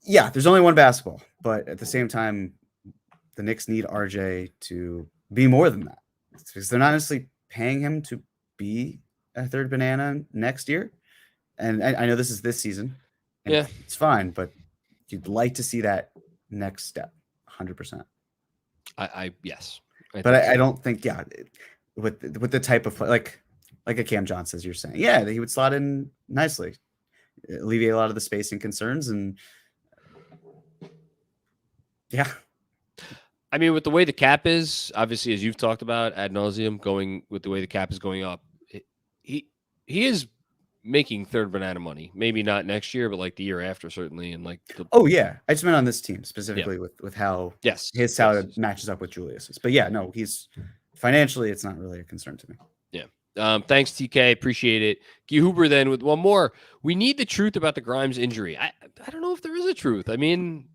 there's only one basketball, but at the same time, the Knicks need RJ to be more than that because they're not necessarily paying him to be a third banana next year. And I know this is this season. And it's fine, but you'd like to see that next step 100%. Yes. I don't think, with the type of play, like a Cam Johnson, as you're saying, he would slot in nicely, alleviate a lot of the spacing concerns. And I mean, with the way the cap is, obviously, as you've talked about ad nauseum, going with the way the cap is going up, he is making third banana money. Maybe not next year, but like the year after, certainly. And like, I just meant on this team specifically with how his salary matches up with Julius's. But he's financially, it's not really a concern to me. Yeah. Thanks, TK. Appreciate it. Guy Huber then with one more. We need the truth about the Grimes injury. I don't know if there is a truth. I mean,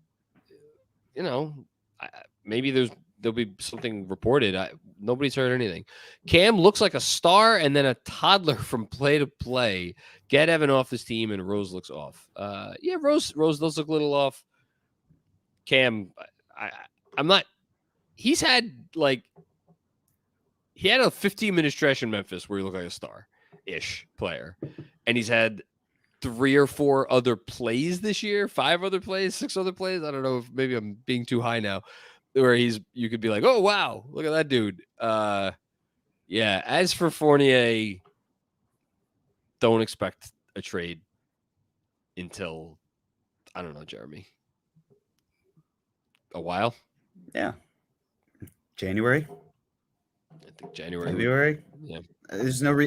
maybe there'll be something reported. Nobody's heard anything. Cam looks like a star and then a toddler from play to play. Get Evan off his team and Rose looks off. Rose does look a little off. Cam, I'm not. He had a 15-minute stretch in Memphis where he looked like a star-ish player, and he's had 3 or 4 other plays this year, 5 other plays, 6 other plays. I don't know if maybe I'm being too high now. Where you could be like, oh wow, look at that dude. As for Fournier, don't expect a trade until, I don't know, Jeremy, a while. Yeah, January. I think January. February. Yeah, there's no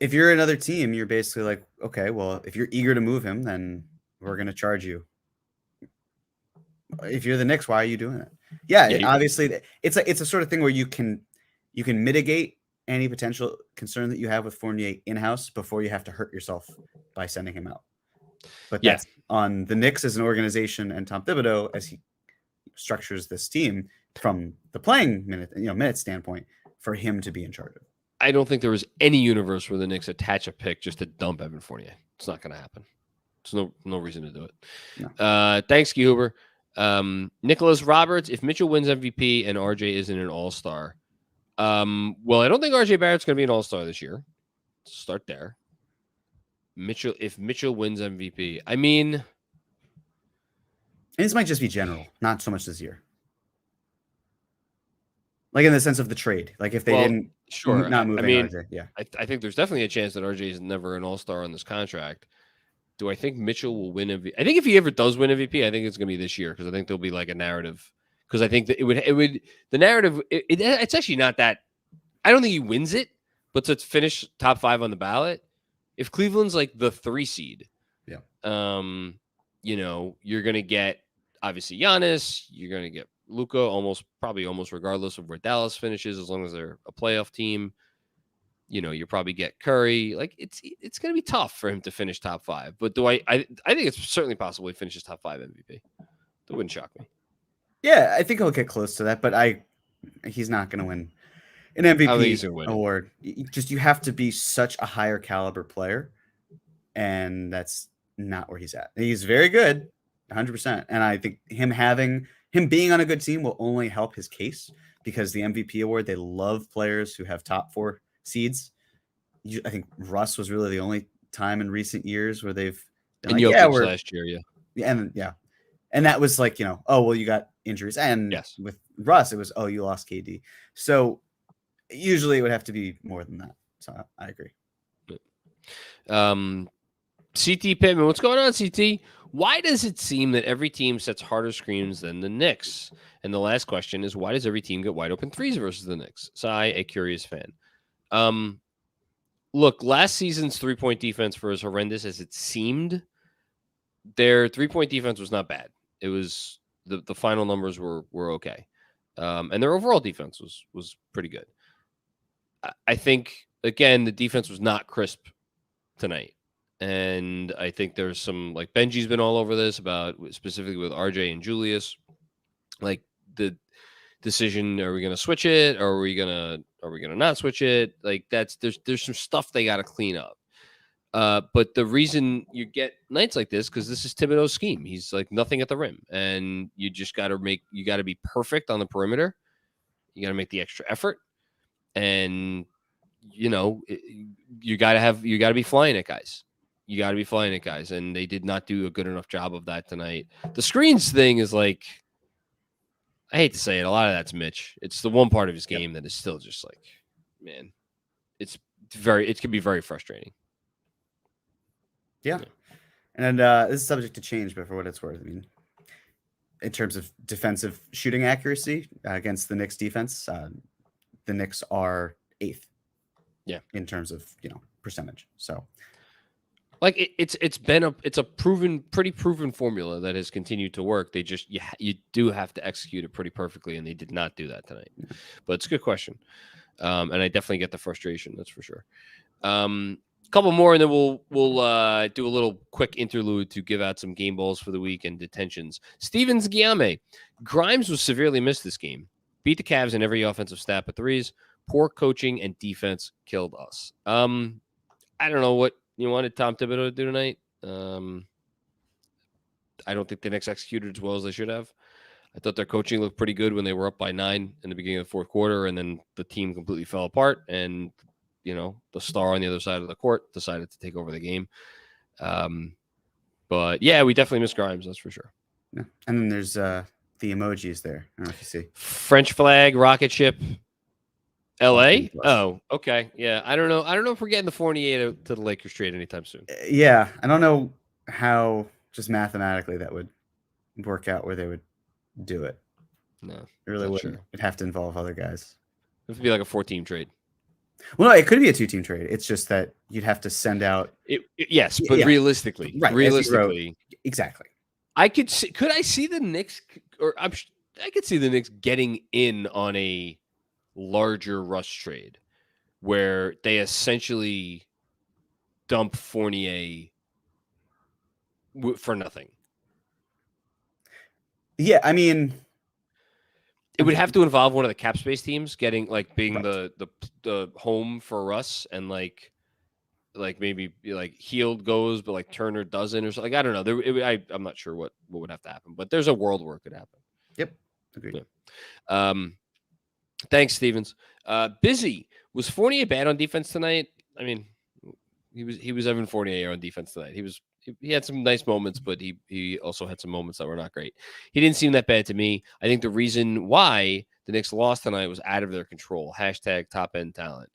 if you're another team, you're basically like, okay, well, if you're eager to move him, then we're gonna charge you. If you're the Knicks, why are you doing it? Obviously, it's a sort of thing where you can mitigate any potential concern that you have with Fournier in-house before you have to hurt yourself by sending him out. But that's on the Knicks as an organization and Tom Thibodeau as he structures this team from the playing minute standpoint for him to be in charge of. I don't think there was any universe where the Knicks attach a pick just to dump Evan Fournier. It's not going to happen. There's no reason to do it. No. Thanks, Guy Huber. Nicholas Roberts, if Mitchell wins MVP and RJ isn't an all-star, well, I don't think RJ Barrett's going to be an all-star this year. Start there. If Mitchell wins MVP, I mean, and this might just be general, not so much this year. Like in the sense of the trade, like if they didn't not move RJ, I think there's definitely a chance that RJ is never an all-star on this contract. Do I think Mitchell will win MVP? I think if he ever does win MVP, I think it's going to be this year because I think there'll be like a narrative. Because I think that the narrative. It's actually not that. I don't think he wins it, but to finish top 5 on the ballot, if Cleveland's like the 3 seed, you're going to get obviously Giannis. You're going to get Luka probably almost regardless of where Dallas finishes, as long as they're a playoff team. You probably get Curry. Like it's going to be tough for him to finish top 5. But I think it's certainly possible he finishes top 5 MVP. That wouldn't shock me. Yeah, I think he'll get close to that, but he's not going to win an MVP award. You have to be such a higher caliber player, and that's not where he's at. He's very good, 100%, and I think him being on a good team will only help his case because the MVP award, they love players who have top 4 seeds. I think Russ was really the only time in recent years where they've been last year, and that was like, oh well, you got injuries, and Yes. with Russ, it was, oh, you lost KD. So usually it would have to be more than that. So I agree. CT Pittman, what's going on, CT? Why does it seem that every team sets harder screens than the Knicks? And the last question is, why does every team get wide open threes versus the Knicks? Cy, a curious fan. Look, last season's 3-point defense, for as horrendous as it seemed, their 3-point defense was not bad. It was the final numbers were okay, and their overall defense was pretty good. I think, again, the defense was not crisp tonight. And I think there's some, like, Benji's been all over this about, specifically with RJ and Julius, like the decision, are we going to switch it, or are we going to not switch it? Like, there's some stuff they got to clean up. But the reason you get nights like this, because this is Thibodeau's scheme. He's like nothing at the rim, and you just got to be perfect on the perimeter. You got to make the extra effort, and you got to be flying at guys. You got to be flying at guys, and they did not do a good enough job of that tonight. The screens thing is like, I hate to say it, a lot of that's Mitch. It's the one part of his game that is still just like, man, it can be very frustrating. Yeah. And this is subject to change, but for what it's worth, I mean, in terms of defensive shooting accuracy against the Knicks defense, the Knicks are 8th. Yeah. In terms of, percentage. So, like, it's a pretty proven formula that has continued to work. They just you do have to execute it pretty perfectly, and they did not do that tonight. Yeah. But it's a good question, and I definitely get the frustration. That's for sure. Couple more, and then we'll do a little quick interlude to give out some game balls for the week and detentions. Stevens Guillaume. Grimes was severely missed this game. Beat the Cavs in every offensive stat but threes. Poor coaching and defense killed us. I don't know what you wanted Tom Thibodeau to do tonight. I don't think the Knicks executed as well as they should have. I thought their coaching looked pretty good when they were up by 9 in the beginning of the fourth quarter, and then the team completely fell apart, and the star on the other side of the court decided to take over the game. But yeah, we definitely missed Grimes, that's for sure. Yeah. And then there's the emojis there. I don't know if you see. French flag, rocket ship, LA. Oh, okay. Yeah, I don't know if we're getting the Fournier to the Lakers trade anytime soon. Yeah, I don't know how just mathematically that would work out where they would do it. No, it really wouldn't. Sure. It'd have to involve other guys. It would be like a 4-team trade. Well, no, it could be a 2-team trade. It's just that you'd have to send out. Yes, but realistically, right? Realistically, exactly. Could I see the Knicks, or I could see the Knicks getting in on a larger Russ trade, where they essentially dump Fournier for nothing. Yeah, I mean, it would have to involve one of the cap space teams being the home for Russ, and like maybe like Hield goes, but like Turner doesn't, or something. Like, I don't know. I'm not sure what would have to happen, but there's a world where it could happen. Yep, agreed. Yeah. Thanks, Stevens. Busy. Was Fournier bad on defense tonight? I mean, he was Evan Fournier on defense tonight. He had some nice moments, but he also had some moments that were not great. He didn't seem that bad to me. I think the reason why the Knicks lost tonight was out of their control. # top end talent.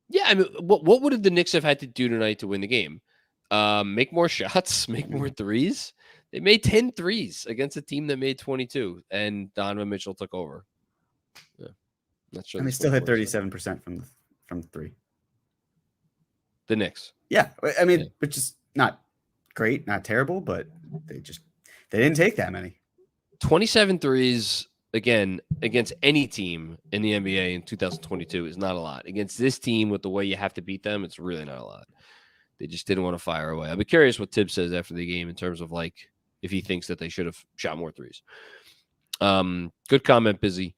Yeah, I mean, what would the Knicks have had to do tonight to win the game? Make more shots, make more threes. They made 10 threes against a team that made 22, and Donovan Mitchell took over. Yeah, not sure. And they still hit 37% from 3. The Knicks. Yeah, I mean, which is not great, not terrible, but they didn't take that many. 27 threes, again, against any team in the NBA in 2022 is not a lot. Against this team, with the way you have to beat them, it's really not a lot. They just didn't want to fire away. I'll be curious what Tibbs says after the game in terms of like if he thinks that they should have shot more threes. Good comment, Busy.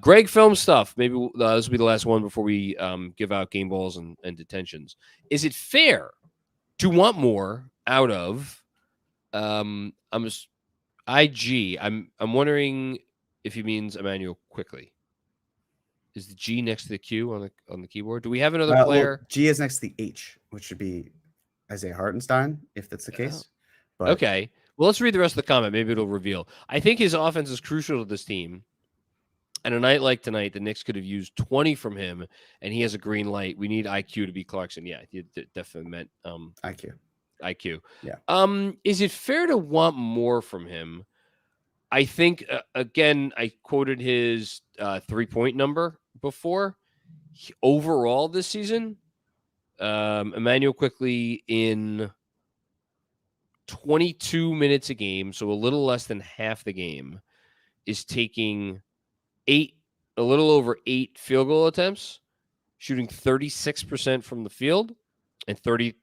Greg Film Stuff. Maybe this will be the last one before we give out game balls and detentions. Is it fair to want more out of IG? I'm wondering if he means Emmanuel Quickly. Is the G next to the Q on the keyboard? Do we have another player? Well, G is next to the H, which should be Isaiah Hartenstein, if that's the case. But Okay. Well, let's read the rest of the comment. Maybe it'll reveal. I think his offense is crucial to this team. And a night like tonight, the Knicks could have used 20 from him, and he has a green light. We need IQ to beat Clarkson. Yeah, you definitely meant IQ. Yeah. Is it fair to want more from him? I think, again, I quoted his 3-point number before. Overall this season, Emmanuel quickly in 22 minutes a game, so a little less than half the game, is taking a little over 8 field goal attempts, shooting 36% from the field and 30%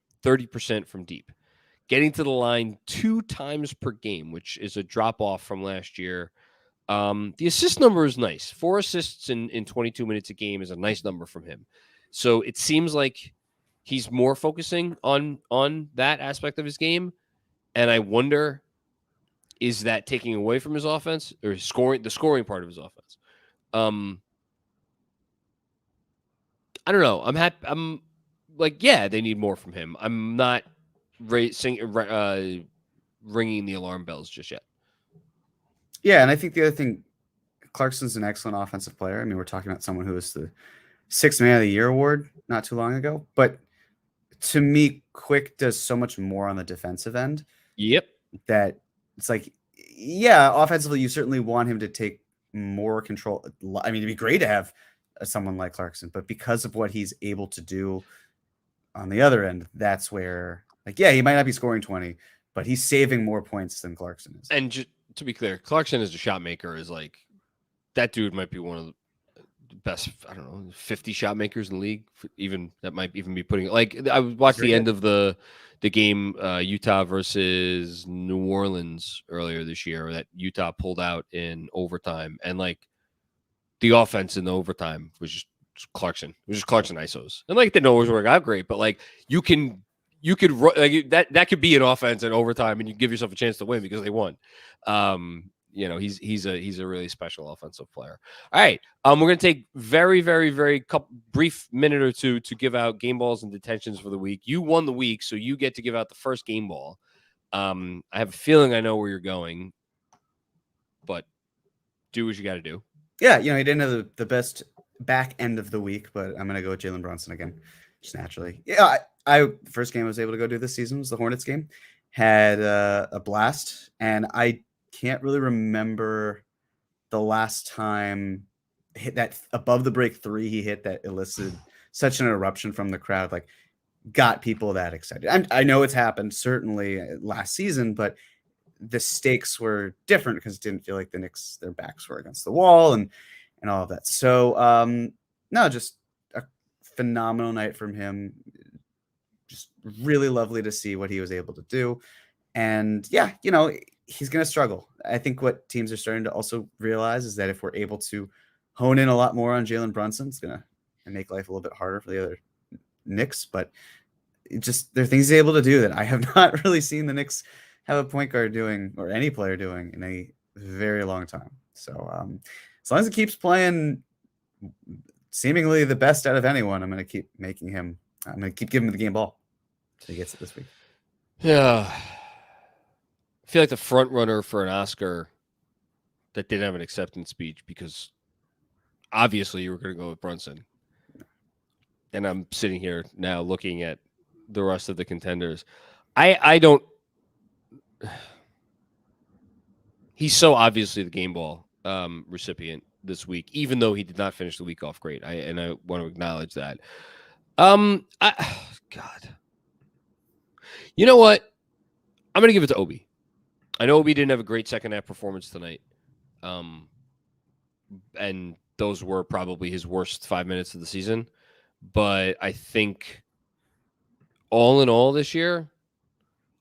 from deep. Getting to the line 2 times per game, which is a drop off from last year. The assist number is nice. 4 assists in 22 minutes a game is a nice number from him. So it seems like he's more focusing on that aspect of his game. And I wonder, is that taking away from his offense or the scoring part of his offense? I don't know. I'm happy. I'm like, yeah, they need more from him. I'm not ringing the alarm bells just yet. Yeah, and I think the other thing, Clarkson's an excellent offensive player. I mean, we're talking about someone who was the 6th Man of the Year award not too long ago. But to me, Quick does so much more on the defensive end. Yep. That it's like, yeah, offensively, you certainly want him to take more control. I mean, it'd be great to have someone like Clarkson, but because of what he's able to do on the other end, that's where, like, yeah, he might not be scoring 20, but he's saving more points than Clarkson is. And to be clear, Clarkson as a shot maker is like, that dude might be one of the best, I don't know, 50 shot makers in the league. Even that might even be putting, like, I watched the end of the game, Utah versus New Orleans earlier this year, that Utah pulled out in overtime, and like the offense in the overtime was just Clarkson. It was just Clarkson ISOs, and like it didn't always work out great, but like you could like that could be an offense in overtime, and you give yourself a chance to win because they won. You know, he's a really special offensive player. All right. We're going to take very, very, very brief minute or two to give out game balls and detentions for the week. You won the week, so you get to give out the first game ball. I have a feeling I know where you're going, but do what you got to do. Yeah, you know, he didn't have the best back end of the week, but I'm going to go with Jalen Brunson again, just naturally. Yeah, I first game I was able to go do this season was the Hornets game. Had a blast, and I can't really remember the last time hit that above the break 3 he hit that elicited such an eruption from the crowd, like got people that excited. I know it's happened certainly last season, but the stakes were different because it didn't feel like the Knicks, their backs were against the wall and all of that. So no, just a phenomenal night from him. Just really lovely to see what he was able to do. And yeah, you know, he's going to struggle. I think what teams are starting to also realize is that if we're able to hone in a lot more on Jalen Brunson, it's going to make life a little bit harder for the other Knicks. But it just, there are things he's able to do that I have not really seen the Knicks have a point guard doing, or any player doing, in a very long time. So as long as he keeps playing seemingly the best out of anyone, I'm going to keep making him, I'm going to keep giving him the game ball until he gets it this week. Yeah. I feel like the front runner for an Oscar that didn't have an acceptance speech, because obviously you were going to go with Brunson. And I'm sitting here now looking at the rest of the contenders. I don't. He's so obviously the game ball recipient this week, even though he did not finish the week off great. I want to acknowledge that. God. You know what? I'm going to give it to Obi. I know Obi didn't have a great second half performance tonight. And those were probably his worst 5 minutes of the season. But I think all in all this year,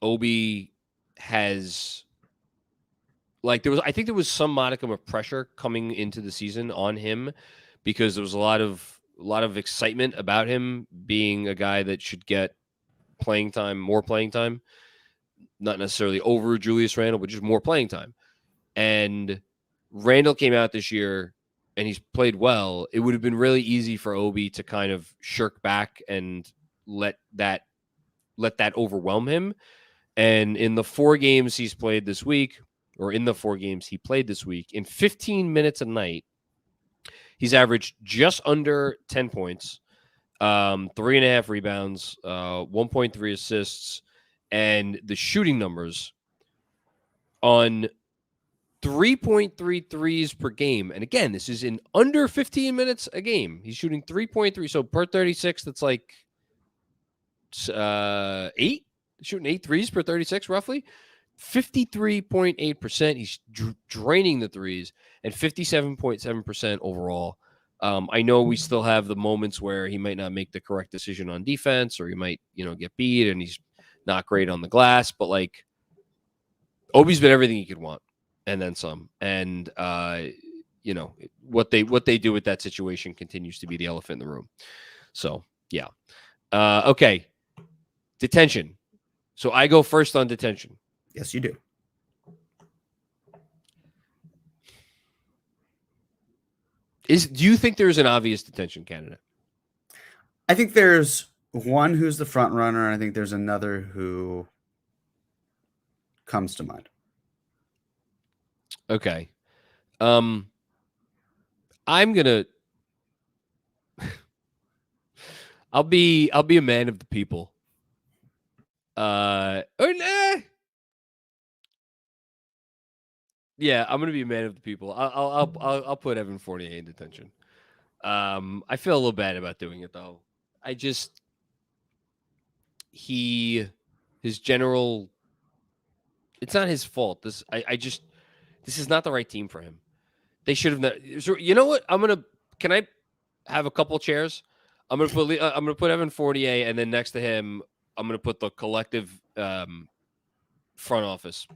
Obi has, like, I think there was some modicum of pressure coming into the season on him, because there was a lot of excitement about him being a guy that should get playing time, more playing time. Not necessarily over Julius Randle, but just more playing time. And Randle came out this year and he's played well. It would have been really easy for Obi to kind of shirk back and let that overwhelm him. And in the 4 games he's played this week, or in the 4 games he played this week, in 15 minutes a night, he's averaged just under 10 points, 3.5 rebounds, 1.3 assists, and the shooting numbers on 3.3 threes per game. And again, this is in under 15 minutes a game. He's shooting 3.3. So per 36, that's like 8. Shooting 8 threes per 36, roughly. 53.8%. He's draining the threes, and 57.7% overall. I know we still have the moments where he might not make the correct decision on defense, or he might, get beat, and he's not great on the glass. But like, Obi's been everything you could want, and then some. And what they do with that situation continues to be the elephant in the room. So yeah, okay. Detention. So I go first on detention. Yes, you do. Do you think there's an obvious detention candidate? I think there's one who's the front runner, and I think there's another who comes to mind. Okay. I'm gonna I'll be a man of the people. Yeah, I'm gonna be a man of the people. I'll put Evan Fournier in detention. I feel a little bad about doing it though. His general. It's not his fault. This is not the right team for him. They should have. You know what? Can I have a couple chairs? I'm gonna put Evan Fournier, and then next to him, I'm gonna put the collective front office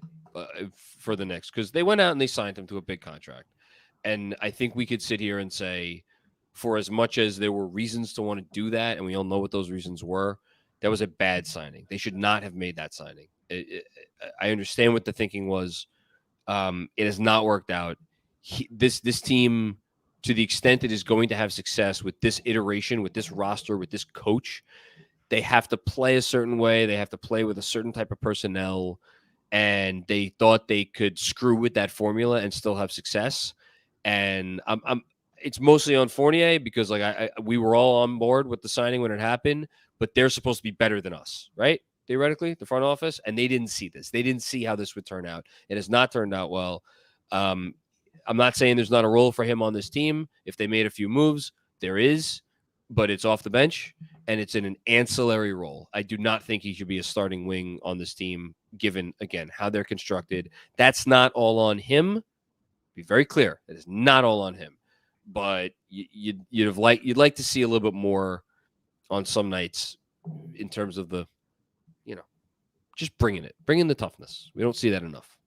for the Knicks, because they went out and they signed him to a big contract. And I think we could sit here and say, for as much as there were reasons to want to do that, and we all know what those reasons were, that was a bad signing. They should not have made that signing. I understand what the thinking was. It has not worked out. This team, to the extent it is going to have success with this iteration, with this roster, with this coach, they have to play a certain way. They have to play with a certain type of personnel. And they thought they could screw with that formula and still have success. And it's mostly on Fournier, because we were all on board with the signing when it happened, but they're supposed to be better than us, right? Theoretically, the front office, and they didn't see this. They didn't see how this would turn out. It has not turned out well. I'm not saying there's not a role for him on this team. If they made a few moves, there is, but it's off the bench, and it's in an ancillary role. I do not think he should be a starting wing on this team, given, again, how they're constructed. That's not all on him. Be very clear. It is not all on him. But you'd like to see a little bit more on some nights in terms of the, just bringing the toughness. We don't see that enough.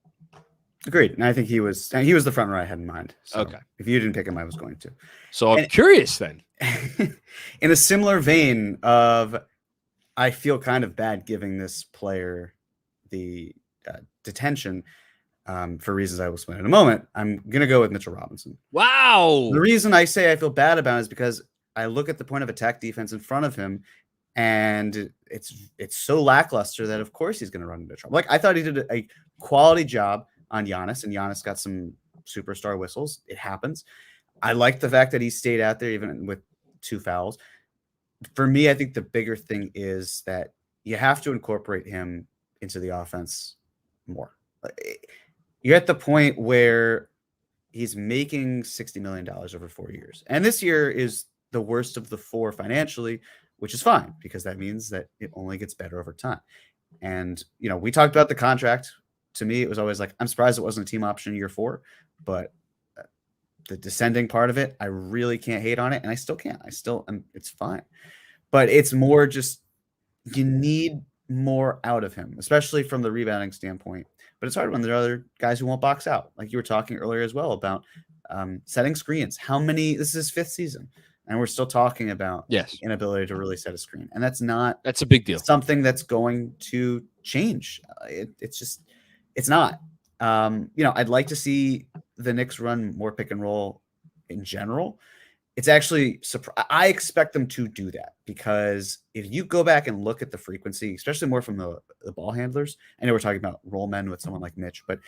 Agreed. And I think he was the front runner I had in mind. So okay. If you didn't pick him, I was going to. So I'm curious then. In a similar vein of, I feel kind of bad giving this player the detention for reasons I will explain in a moment. I'm going to go with Mitchell Robinson. Wow. The reason I say I feel bad about it is because I look at the point of attack defense in front of him, and it's so lackluster that of course he's going to run into trouble. Like, I thought he did a quality job on Giannis, and Giannis got some superstar whistles. It happens. I like the fact that he stayed out there even with 2 fouls. For me, I think the bigger thing is that you have to incorporate him into the offense more. You're at the point where he's making $60 million over 4 years. And this year is the worst of the 4 financially, which is fine, because that means that it only gets better over time. And, we talked about the contract. To me, it was always like, I'm surprised it wasn't a team option year 4, but the descending part of it, I really can't hate on it. And I still can't. It's fine. But it's more just, you need more out of him, especially from the rebounding standpoint. But it's hard when there are other guys who won't box out. Like you were talking earlier as well about setting screens. This is his 5th season, and we're still talking about the inability to really set a screen. And that's a big deal. Something that's going to change. It's not. I'd like to see the Knicks run more pick and roll in general. it's actually I expect them to do that, because if you go back and look at the frequency, especially more from the ball handlers, I know we're talking about roll men with someone like Mitch, but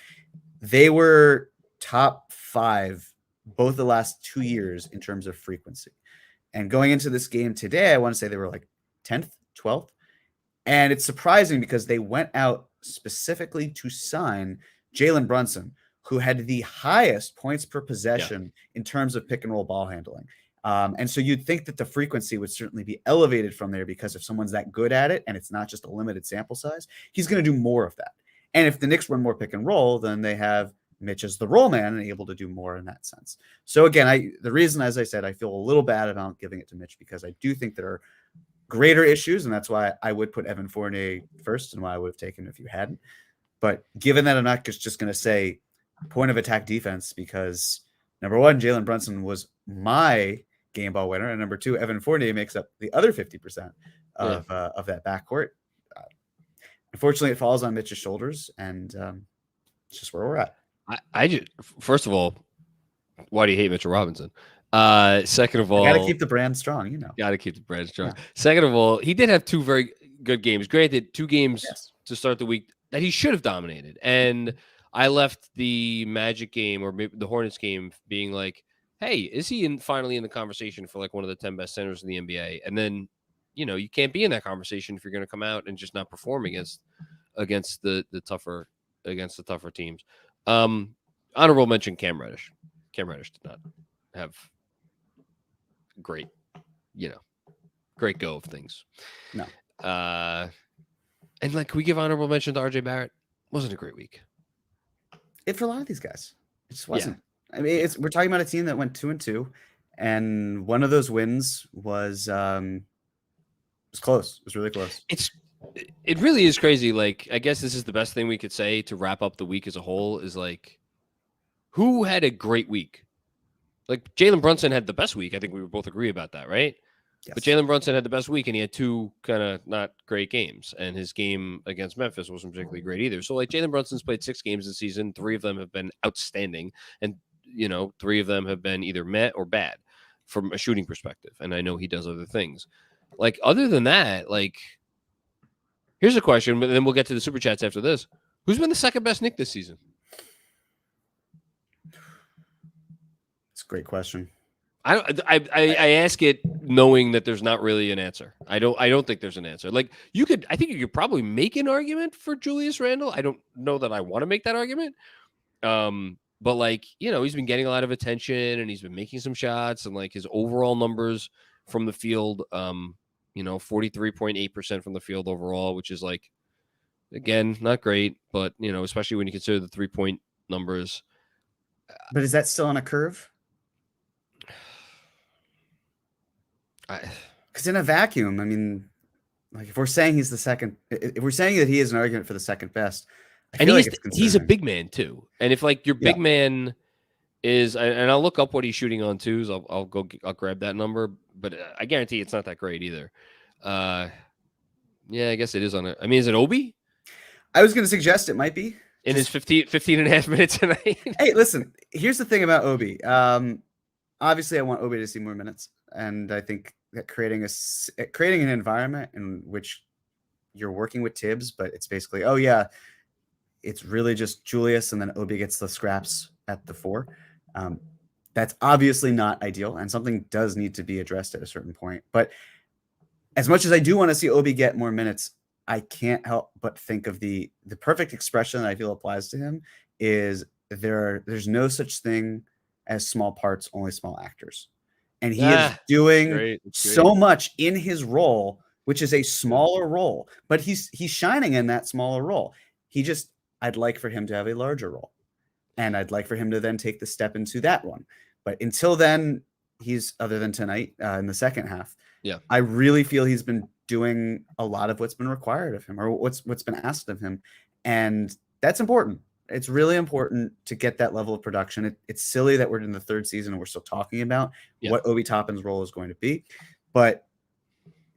they were top 5 both the last 2 years in terms of frequency. And going into this game today, I want to say they were like 10th, 12th. And it's surprising because they went out specifically to sign Jalen Brunson, who had the highest points per possession in terms of pick and roll ball handling. And so you'd think that the frequency would certainly be elevated from there, because if someone's that good at it and it's not just a limited sample size, he's going to do more of that. And if the Knicks run more pick and roll, then they have Mitch as the roll man and able to do more in that sense. So again, the reason, as I said, I feel a little bad about giving it to Mitch, because I do think there are greater issues, and that's why I would put Evan Fournier first, and why I would have taken him if you hadn't. But given that I'm not just going to say point of attack defense, because number one, Jalen Brunson was my game ball winner, and number two, Evan Fournier makes up the other 50% of that backcourt. Unfortunately, it falls on Mitch's shoulders, and it's just where we're at. I just, first of all, why do you hate Mitchell Robinson? Second of all, got to keep the brand strong, Got to keep the brand strong. Yeah. Second of all, he did have 2 very good games. Granted, 2 games to start the week that he should have dominated. And I left the Magic game, or maybe the Hornets game, being like, hey, is he finally in the conversation for like one of the 10 best centers in the NBA? And then, you can't be in that conversation if you're going to come out and just not perform against the tougher teams. Honorable mention, Cam Reddish. Cam Reddish did not have great go of things. No. And like, we give honorable mention to RJ Barrett. Wasn't a great week. For a lot of these guys, it just wasn't. Yeah. I mean, we're talking about a team that went 2-2, and one of those wins was close. It was really close. It really is crazy. Like, I guess this is the best thing we could say to wrap up the week as a whole, is like, who had a great week? Like, Jalen Brunson had the best week. I think we would both agree about that, right? Yes. But Jalen Brunson had the best week, and he had 2 kind of not great games. And his game against Memphis wasn't particularly great either. So, like, Jalen Brunson's played 6 games this season. 3 of them have been outstanding. And, 3 of them have been either met or bad from a shooting perspective. And I know he does other things. Like, other than that, like, here's a question, but then we'll get to the Super Chats after this. Who's been the second best Knick this season? It's a great question. I ask it knowing that there's not really an answer. I don't think there's an answer. Like, I think you could probably make an argument for Julius Randle. I don't know that I want to make that argument. But like, he's been getting a lot of attention, and he's been making some shots, and like his overall numbers from the field, 43.8% from the field overall, which is like, again, not great, but especially when you consider the 3-point numbers. But is that still on a curve? Because in a vacuum, I mean, like, if we're saying he's the second, if we're saying that he is an argument for the second best, I feel like he's a big man too. And if like your big man is, and I'll look up what he's shooting on twos, I'll grab that number, but I guarantee it's not that great either. I guess it is on it. I mean, is it Obi? I was going to suggest it might be in his 15 and a half minutes tonight. Hey, listen, here's the thing about Obi. Obviously I want Obi to see more minutes, and I think that creating an environment in which you're working with Tibbs, but it's basically, it's really just Julius, and then Obi gets the scraps at the 4. That's obviously not ideal, and something does need to be addressed at a certain point. But as much as I do want to see Obi get more minutes, I can't help but think of the perfect expression that I feel applies to him is there's no such thing as small parts, only small actors. And he is doing so much in his role, which is a smaller role, but he's shining in that smaller role. I'd like for him to have a larger role, and I'd like for him to then take the step into that one. But until then, other than tonight in the second half, I really feel he's been doing a lot of what's been required of him, or what's been asked of him. And that's important. It's really important to get that level of production. It's silly that we're in the 3rd season and we're still talking about what Obi Toppin's role is going to be. But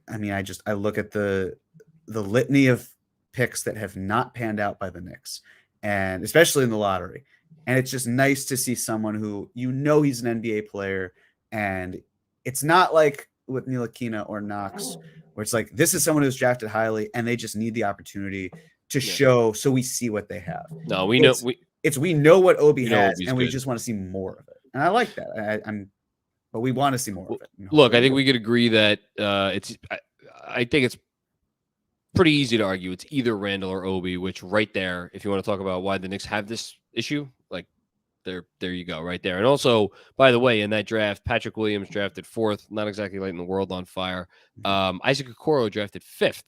I mean, I look at the litany of picks that have not panned out by the Knicks, and especially in the lottery. And it's just nice to see someone who, he's an NBA player, and it's not like with Ntilikina or Knox, where it's like this is someone who's drafted highly and they just need the opportunity to show, so we see what they have. No, we know we know what Obi has, Obi's and we good. just want to see more of it. And I like that. But we want to see more of it. Look, I think we could agree that I think it's pretty easy to argue it's either Randle or Obi, which right there, if you want to talk about why the Knicks have this issue, like there you go, right there. And also, by the way, in that draft, Patrick Williams drafted 4th, not exactly lighting the world on fire. Isaac Okoro drafted 5th,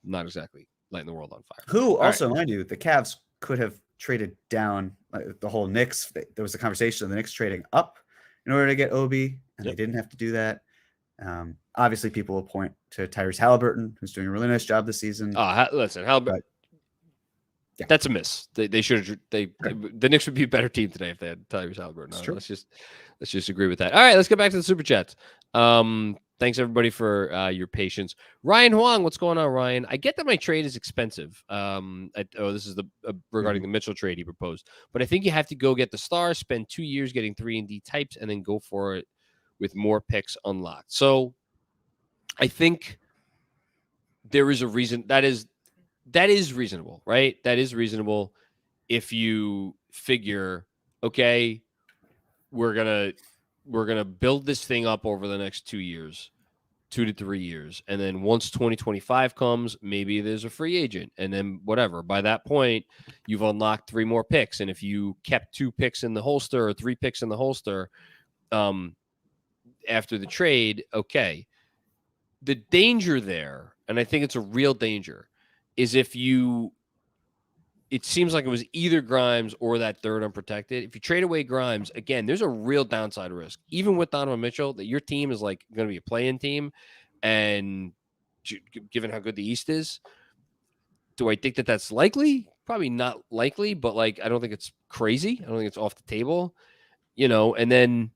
not exactly lighting the world on fire. Who also, mind you, the Cavs could have traded down the whole Knicks. There was a conversation of the Knicks trading up in order to get Obi, and they didn't have to do that. Obviously, people will point to Tyrese Halliburton, who's doing a really nice job this season. Listen, Halliburton. That's a miss. They should have. The Knicks would be a better team today if they had Tyrese Halliburton. Let's just agree with that. All right, let's get back to the super chats. Thanks everybody for your patience. Ryan Huang, what's going on, Ryan? I get that my trade is expensive. This is regarding the Mitchell trade he proposed, but I think you have to go get the stars, spend 2 years getting 3-and-D types, and then go for it with more picks unlocked. So I think there is a reason that is reasonable, right? That is reasonable if you figure, okay, we're gonna build this thing up over the next 2 years, 2 to 3 years, and then once 2025 comes, maybe there's a free agent, and then whatever. By that point, you've unlocked 3 more picks, and if you kept 2 picks in the holster or 3 picks in the holster, after the trade, okay. The danger there, and I think it's a real danger, is if it seems like it was either Grimes or that third unprotected. If you trade away Grimes, again, there's a real downside risk, even with Donovan Mitchell, that your team is like going to be a play-in team. And given how good the East is, do I think that that's likely? Probably not likely, but like, I don't think it's crazy. I don't think it's off the table, and then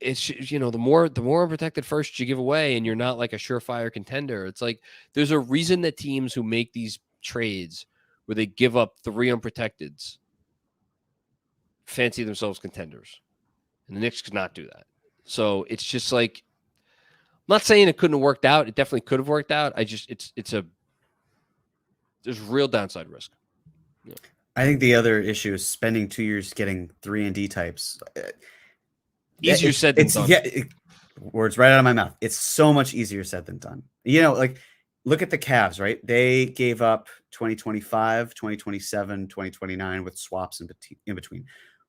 it's, the more unprotected first you give away and you're not like a surefire contender. It's like, there's a reason that teams who make these trades where they give up 3 unprotecteds fancy themselves contenders. And the Knicks could not do that. So it's just like, I'm not saying it couldn't have worked out. It definitely could have worked out. There's real downside risk. Yeah. I think the other issue is spending 2 years getting 3-and-D types. Easier said than done. Words right out of my mouth. It's so much easier said than done. Like, look at the Cavs, right? They gave up 2025, 2027, 2029 with swaps in between.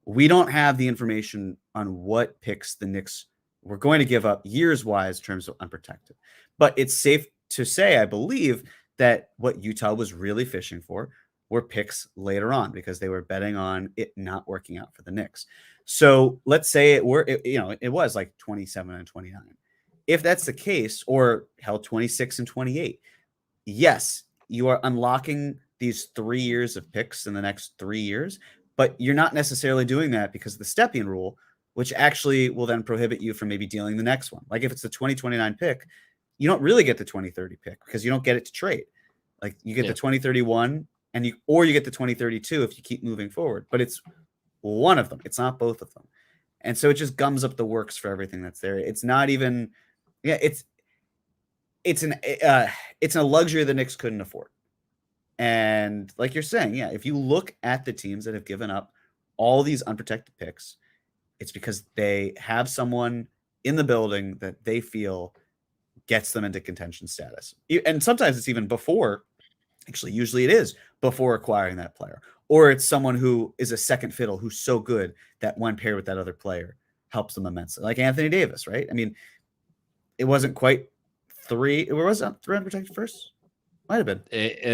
We don't have the information on what picks the Knicks were going to give up years-wise in terms of unprotected. But it's safe to say, I believe, that what Utah was really fishing for were picks later on because they were betting on it not working out for the Knicks. So let's say it was like 27 and 29. If that's the case, or hell, 26 and 28, yes, you are unlocking these 3 years of picks in the next 3 years, but you're not necessarily doing that because of the Stepien rule, which actually will then prohibit you from maybe dealing the next one. Like if it's the 2029 pick, you don't really get the 2030 pick because you don't get it to trade. Like you get the 2031 or you get the 2032 if you keep moving forward, but it's one of them. It's not both of them. And so it just gums up the works for everything that's there. It's not even, it's a luxury the Knicks couldn't afford. And like you're saying, if you look at the teams that have given up all these unprotected picks, it's because they have someone in the building that they feel gets them into contention status. And sometimes it's even before, actually, usually it is before acquiring that player. Or it's someone who is a second fiddle who's so good that when paired with that other player helps them immensely. Like Anthony Davis, right? I mean, it wasn't quite 3. Was it 3 unprotected first? Might have been.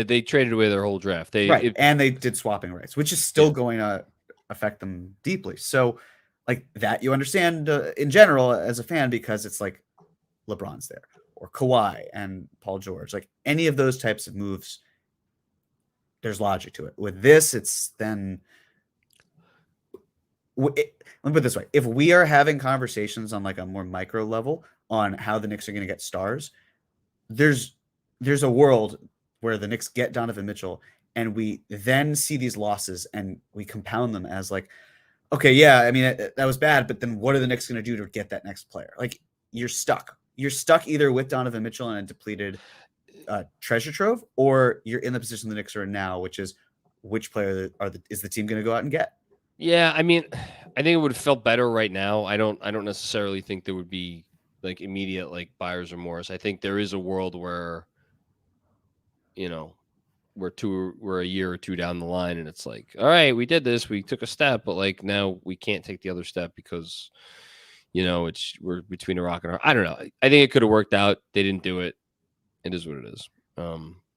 They traded away their whole draft. And they did swapping rights, which is still going to affect them deeply. So like that, you understand in general as a fan, because it's like LeBron's there or Kawhi and Paul George, like any of those types of moves, there's logic to it. With this, it's then let me put it this way. If we are having conversations on like a more micro level on how the Knicks are going to get stars, there's a world where the Knicks get Donovan Mitchell and we then see these losses and we compound them as like, okay, yeah, I mean, that was bad, but then what are the Knicks going to do to get that next player? Like, you're stuck. You're stuck either with Donovan Mitchell and a depleted treasure trove, or you're in the position the Knicks are in now, which is which player is the team going to go out and get? Yeah, I mean, I think it would have felt better right now. I don't necessarily think there would be like immediate like buyer's remorse. I think there is a world where, you know, we're a year or two down the line and it's like, all right, we did this, we took a step, but like now we can't take the other step because, you know, we're between a rock and a hard. I don't know. I think it could have worked out. They didn't do it. It is what it is.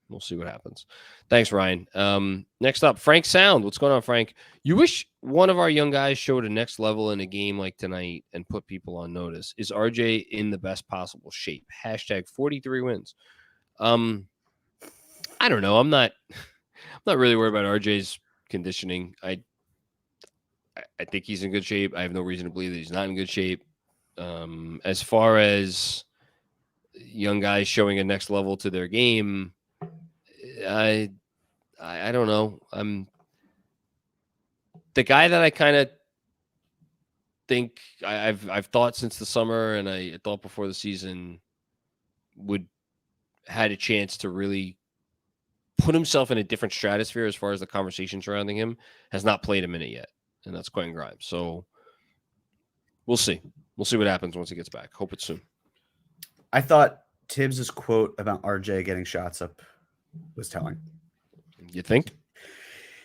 We'll see what happens. Thanks, Ryan. Next up, Frank Sound. What's going on, Frank? You wish one of our young guys showed a next level in a game like tonight and put people on notice. Is RJ in the best possible shape? Hashtag 43 wins. I don't know. I'm not really worried about RJ's conditioning. I think he's in good shape. I have no reason to believe that he's not in good shape. As far as young guys showing a next level to their game, I don't know. The guy that I kind of think I've thought since the summer, and I thought before the season had a chance to really put himself in a different stratosphere as far as the conversation surrounding him, has not played a minute yet, and that's Quentin Grimes. So we'll see. We'll see what happens once he gets back. Hope it's soon. I thought Tibbs's quote about RJ getting shots up was telling. You think?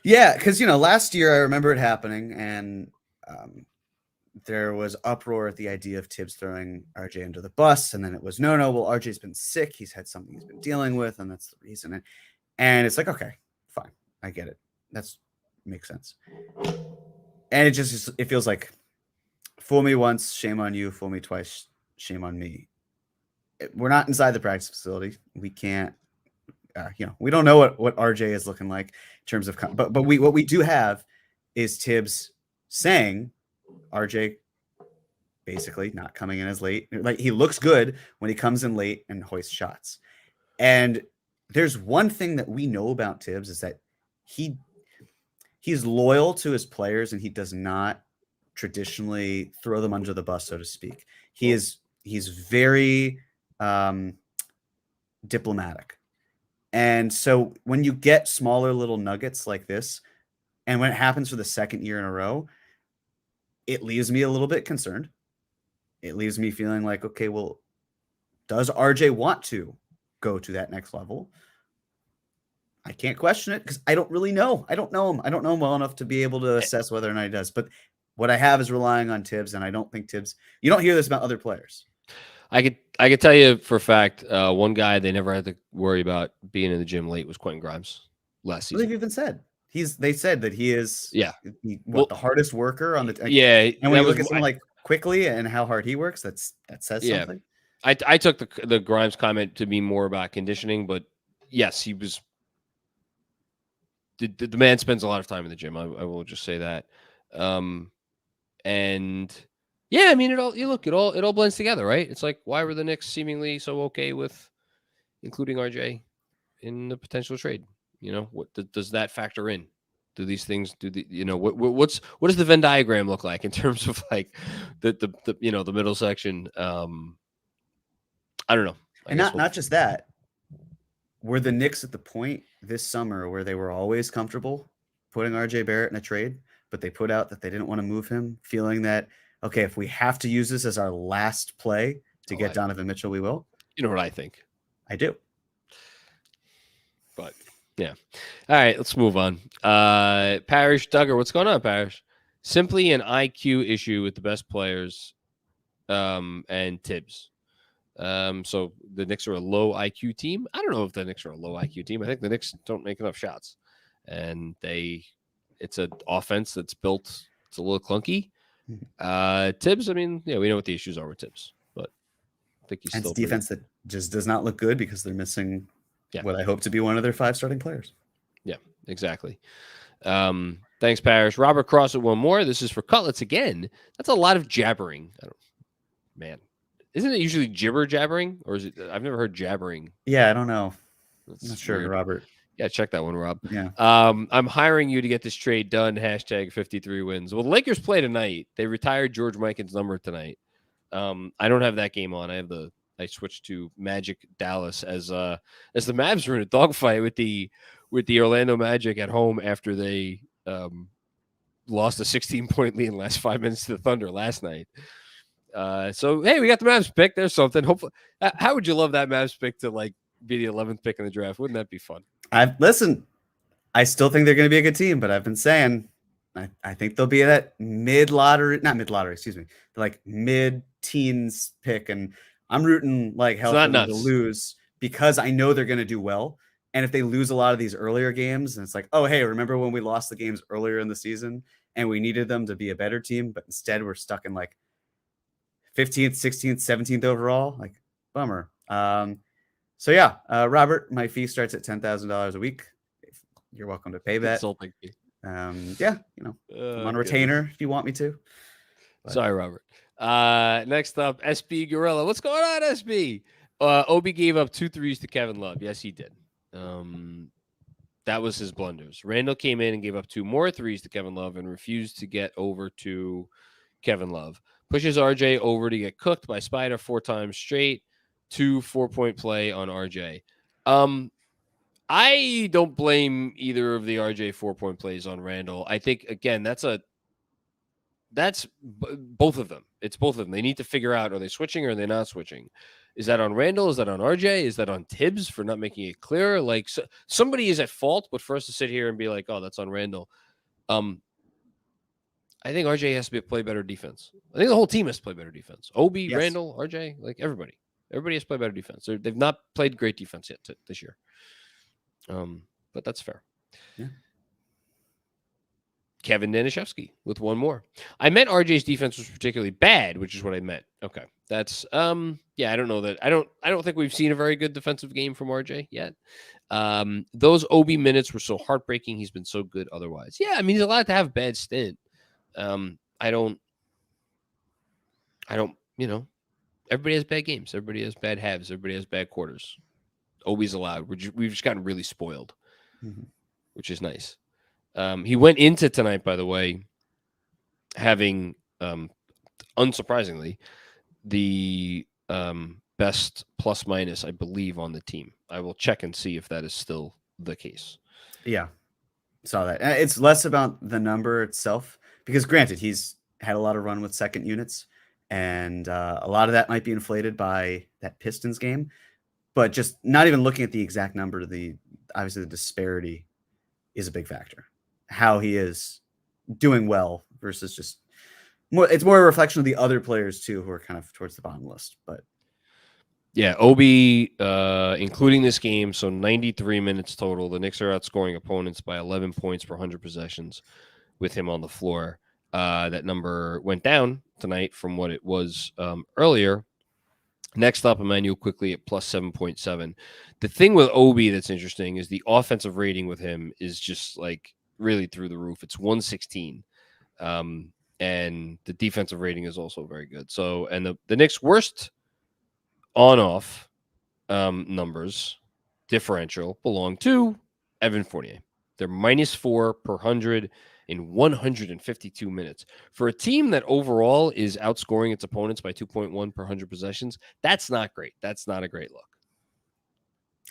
Yeah, because, last year I remember it happening, and there was uproar at the idea of Tibbs throwing RJ under the bus, and then it was, no, well, RJ's been sick. He's had something he's been dealing with, and that's the reason. And it's like, okay, fine. I get it. That makes sense. And it feels like, fool me once, shame on you. Fool me twice, shame on me. We're not inside the practice facility. We can't, we don't know what RJ is looking like in terms of, but what we do have is Tibbs saying RJ basically not coming in as late. Like, he looks good when he comes in late and hoists shots. And there's one thing that we know about Tibbs is that he's loyal to his players, and he does not traditionally throw them under the bus, so to speak. He's very diplomatic. And so when you get smaller little nuggets like this, and when it happens for the second year in a row, it leaves me a little bit concerned. It leaves me feeling like, okay, well, does RJ want to go to that next level? I can't question it because I don't really know. I don't know him. I don't know him well enough to be able to assess whether or not he does. But what I have is relying on Tibbs, and I don't think Tibbs. You don't hear this about other players. I could tell you for a fact, one guy they never had to worry about being in the gym late was Quentin Grimes last season. They've even said they said that he is the hardest worker on the and when you look at someone like Quickly and how hard he works, that says something. I took the Grimes comment to be more about conditioning, but yes, he was. The man spends a lot of time in the gym. I will just say that, and yeah, I mean, it all blends together, right? It's like, why were the Knicks seemingly so okay with including RJ in the potential trade? What does that factor in? Do these things what does the Venn diagram look like in terms of like the middle section? I don't know. And not just that. Were the Knicks at the point this summer where they were always comfortable putting RJ Barrett in a trade, but they put out that they didn't want to move him, feeling that, okay, if we have to use this as our last play to get Donovan Mitchell, we will? You know what I think? I do. But yeah. All right, let's move on. Parrish Duggar, what's going on, Parrish? Simply an IQ issue with the best players and Tibbs. So the Knicks are a low IQ team. I don't know if the Knicks are a low IQ team. I think the Knicks don't make enough shots, and it's an offense that's built. It's a little clunky. Tibbs, I mean, we know what the issues are with Tibbs, but I think he's still defense that just does not look good because they're missing what I hope to be one of their 5 starting players. Yeah, exactly. Thanks, Parrish. Robert Cross at one more. This is for Cutlets again. That's a lot of jabbering. Isn't it usually jibber jabbering, or is it? I've never heard jabbering. Yeah, I don't know. I'm not sure, weird. Robert. Yeah, check that one, Rob. Yeah. I'm hiring you to get this trade done. Hashtag 53 wins. Well, the Lakers play tonight. They retired George Mikan's number tonight. I don't have that game on. I switched to Magic Dallas as the Mavs were in a dogfight with the Orlando Magic at home after they lost a 16-point lead in the last 5 minutes to the Thunder last night. So hey, we got the Mavs pick. There's something. Hopefully, how would you love that Mavs pick to like be the 11th pick in the draft? Wouldn't that be fun? Listen, I still think they're going to be a good team, but I've been saying I think they'll be that not mid lottery, excuse me, like mid teens pick, and I'm rooting like hell for them to lose because I know they're going to do well. And if they lose a lot of these earlier games, and it's like, oh hey, remember when we lost the games earlier in the season and we needed them to be a better team, but instead we're stuck in like 15th, 16th, 17th overall, like bummer. So yeah, Robert, my fee starts at $10,000 a week. You're welcome to pay that. Consulting fee. Yeah, I'm on a retainer if you want me to. But. Sorry, Robert. Next up, SB Gorilla. What's going on, SB? Obi gave up 2 threes to Kevin Love. Yes, he did. That was his blunders. Randle came in and gave up 2 more threes to Kevin Love and refused to get over to Kevin Love. Pushes RJ over to get cooked by Spider 4 times straight. 2 4-point play on RJ. I don't blame either of the RJ 4-point plays on Randle. I think, again, that's both of them. It's both of them. They need to figure out, are they switching or are they not switching? Is that on Randle? Is that on RJ? Is that on Tibbs for not making it clear? Like, somebody is at fault, but for us to sit here and be like, oh, that's on Randle. I think RJ has to play better defense. I think the whole team has to play better defense. Obi, yes. Randle, RJ, like everybody. Everybody has to play better defense. They've not played great defense yet this year. But that's fair. Yeah. Kevin Danishevsky with 1 more. I meant RJ's defense was particularly bad, which is what I meant. Okay. That's yeah, I don't know that. I don't think we've seen a very good defensive game from RJ yet. Those Obi minutes were so heartbreaking. He's been so good otherwise. Yeah, I mean, he's allowed to have a bad stint. I don't, everybody has bad games. Everybody has bad halves. Everybody has bad quarters. Obi's allowed. We've just gotten really spoiled, which is nice. He went into tonight, by the way, having, unsurprisingly, the best plus minus, I believe, on the team. I will check and see if that is still the case. Yeah, saw that. It's less about the number itself, because granted, he's had a lot of run with second units, and a lot of that might be inflated by that Pistons game. But just not even looking at the exact number, obviously the disparity is a big factor. How he is doing well versus just more. It's more a reflection of the other players too, who are kind of towards the bottom list. But yeah, Obi, including this game, so 93 minutes total. The Knicks are outscoring opponents by 11 points per 100 possessions with him on the floor. That number went down tonight from what it was earlier. Next up, Emmanuel quickly at plus 7.7. The thing with Obi that's interesting is the offensive rating with him is just like really through the roof. It's 116. And the defensive rating is also very good. So, and the Knicks' worst on-off numbers differential belong to Evan Fournier. They're -4 per 100 in 152 minutes. For a team that overall is outscoring its opponents by 2.1 per 100 possessions, that's not great. That's not a great look.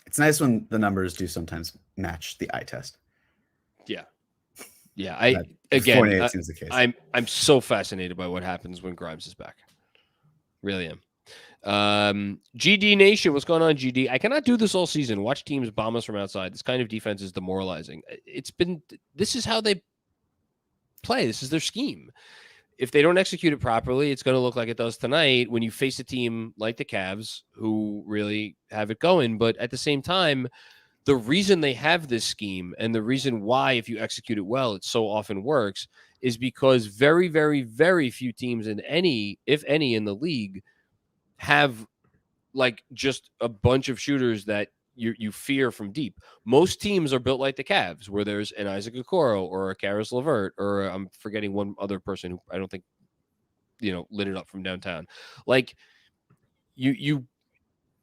It's nice when the numbers do sometimes match the eye test. Yeah. Yeah. I'm so fascinated by what happens when Grimes is back. Really am. GD Nation, what's going on, GD? I cannot do this all season. Watch teams bomb us from outside. This kind of defense is demoralizing. This is how they play. This is their scheme. If they don't execute it properly, it's going to look like it does tonight when you face a team like the Cavs who really have it going. But at the same time, the reason they have this scheme and the reason why, if you execute it well, it so often works is because very, very, very few teams if any in the league have like just a bunch of shooters that you fear from deep. Most teams are built like the Cavs, where there's an Isaac Okoro or a Karis LeVert, or I'm forgetting one other person who I don't think, lit it up from downtown. Like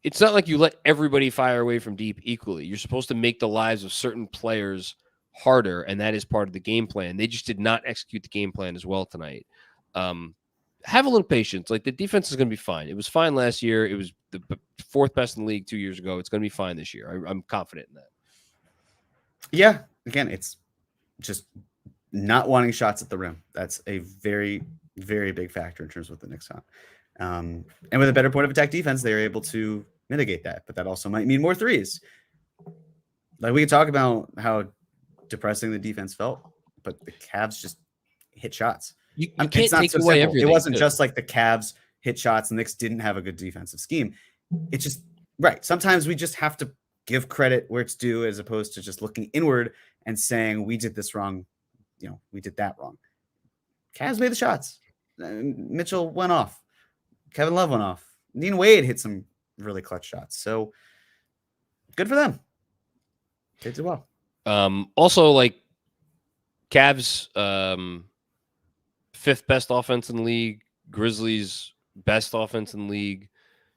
it's not like you let everybody fire away from deep equally. You're supposed to make the lives of certain players harder, and that is part of the game plan. They just did not execute the game plan as well tonight. Have a little patience. Like, the defense is going to be fine. It was fine last year. It was the fourth best in the league 2 years ago. It's going to be fine this year. I'm confident in that. Yeah. Again, it's just not wanting shots at the rim. That's a very, very big factor in terms of what the Knicks on. And with a better point of attack defense, they're able to mitigate that. But that also might mean more threes. Like, we could talk about how depressing the defense felt, but the Cavs just hit shots. You can't take so away simple. everything. It wasn't just like the Cavs hit shots and the Knicks didn't have a good defensive scheme. It's just, right. Sometimes we just have to give credit where it's due, as opposed to just looking inward and saying, we did this wrong. We did that wrong. Cavs made the shots. Mitchell went off. Kevin Love went off. Dean Wade hit some really clutch shots. So good for them. They did well. Also, like, Cavs, fifth best offense in the league. Grizzlies, best offense in the league.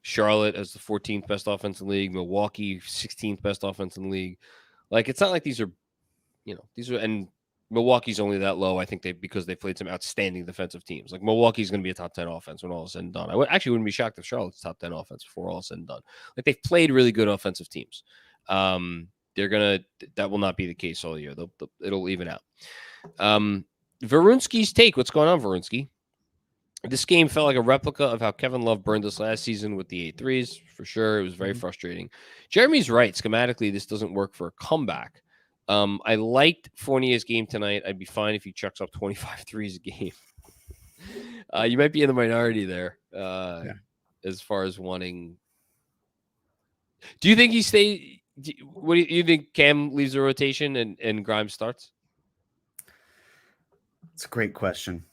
Charlotte as the 14th best offense in the league. Milwaukee, 16th best offense in the league. Like, it's not like these are, and Milwaukee's only that low, I think, because they played some outstanding defensive teams. Like, Milwaukee's going to be a top 10 offense when all is said and done. I actually wouldn't be shocked if Charlotte's top 10 offense before all is said and done. Like, they've played really good offensive teams. That will not be the case all year. It'll even out. Varunski's take. What's going on, Varunsky? This game felt like a replica of how Kevin Love burned us last season with the 8 threes. For sure, it was very frustrating. Jeremy's right. Schematically, this doesn't work for a comeback. I liked Fournier's game tonight. I'd be fine if he chucks up 25 threes a game. You might be in the minority there as far as wanting. Do you think he stays? What do you think? Cam leaves the rotation and Grimes starts? It's a great question.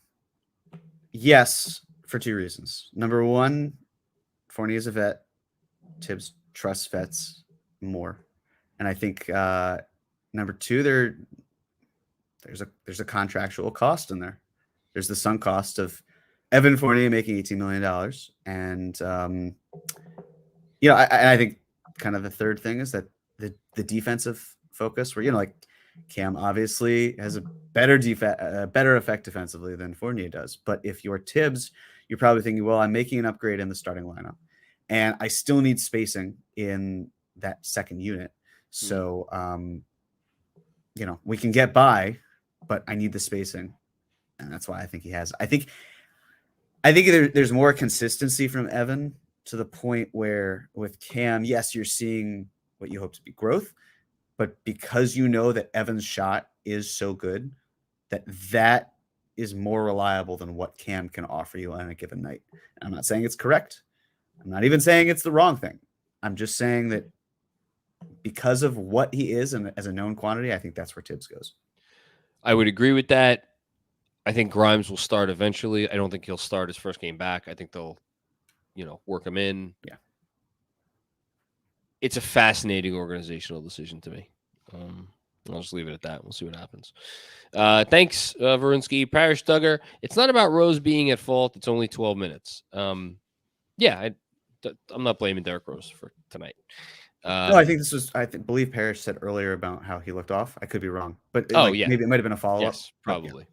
Yes, for 2 reasons. Number one, Fournier's a vet. Tibbs trusts vets more, and I think number two, there's a contractual cost in there. There's the sunk cost of Evan Fournier making $18 million, and I think kind of the third thing is that the defensive focus, where like Cam obviously has a better effect defensively than Fournier does. But if you're Tibbs, you're probably thinking, well, I'm making an upgrade in the starting lineup, and I still need spacing in that second unit. So, we can get by, but I need the spacing, and that's why I think he has. I think there's more consistency from Evan, to the point where with Cam, yes, you're seeing what you hope to be growth, but because that Evan's shot is so good, that is more reliable than what Cam can offer you on a given night. And I'm not saying it's correct. I'm not even saying it's the wrong thing. I'm just saying that because of what he is and as a known quantity, I think that's where Tibbs goes. I would agree with that. I think Grimes will start eventually. I don't think he'll start his first game back. I think they'll, work him in. Yeah. It's a fascinating organizational decision to me. I'll just leave it at that. We'll see what happens. Thanks, Varunsky. Parrish Duggar. It's not about Rose being at fault. It's only 12 minutes. I'm not blaming Derrick Rose for tonight. No, I think this was. Believe Parrish said earlier about how he looked off. I could be wrong, but maybe it might have been a follow up. Yes, probably.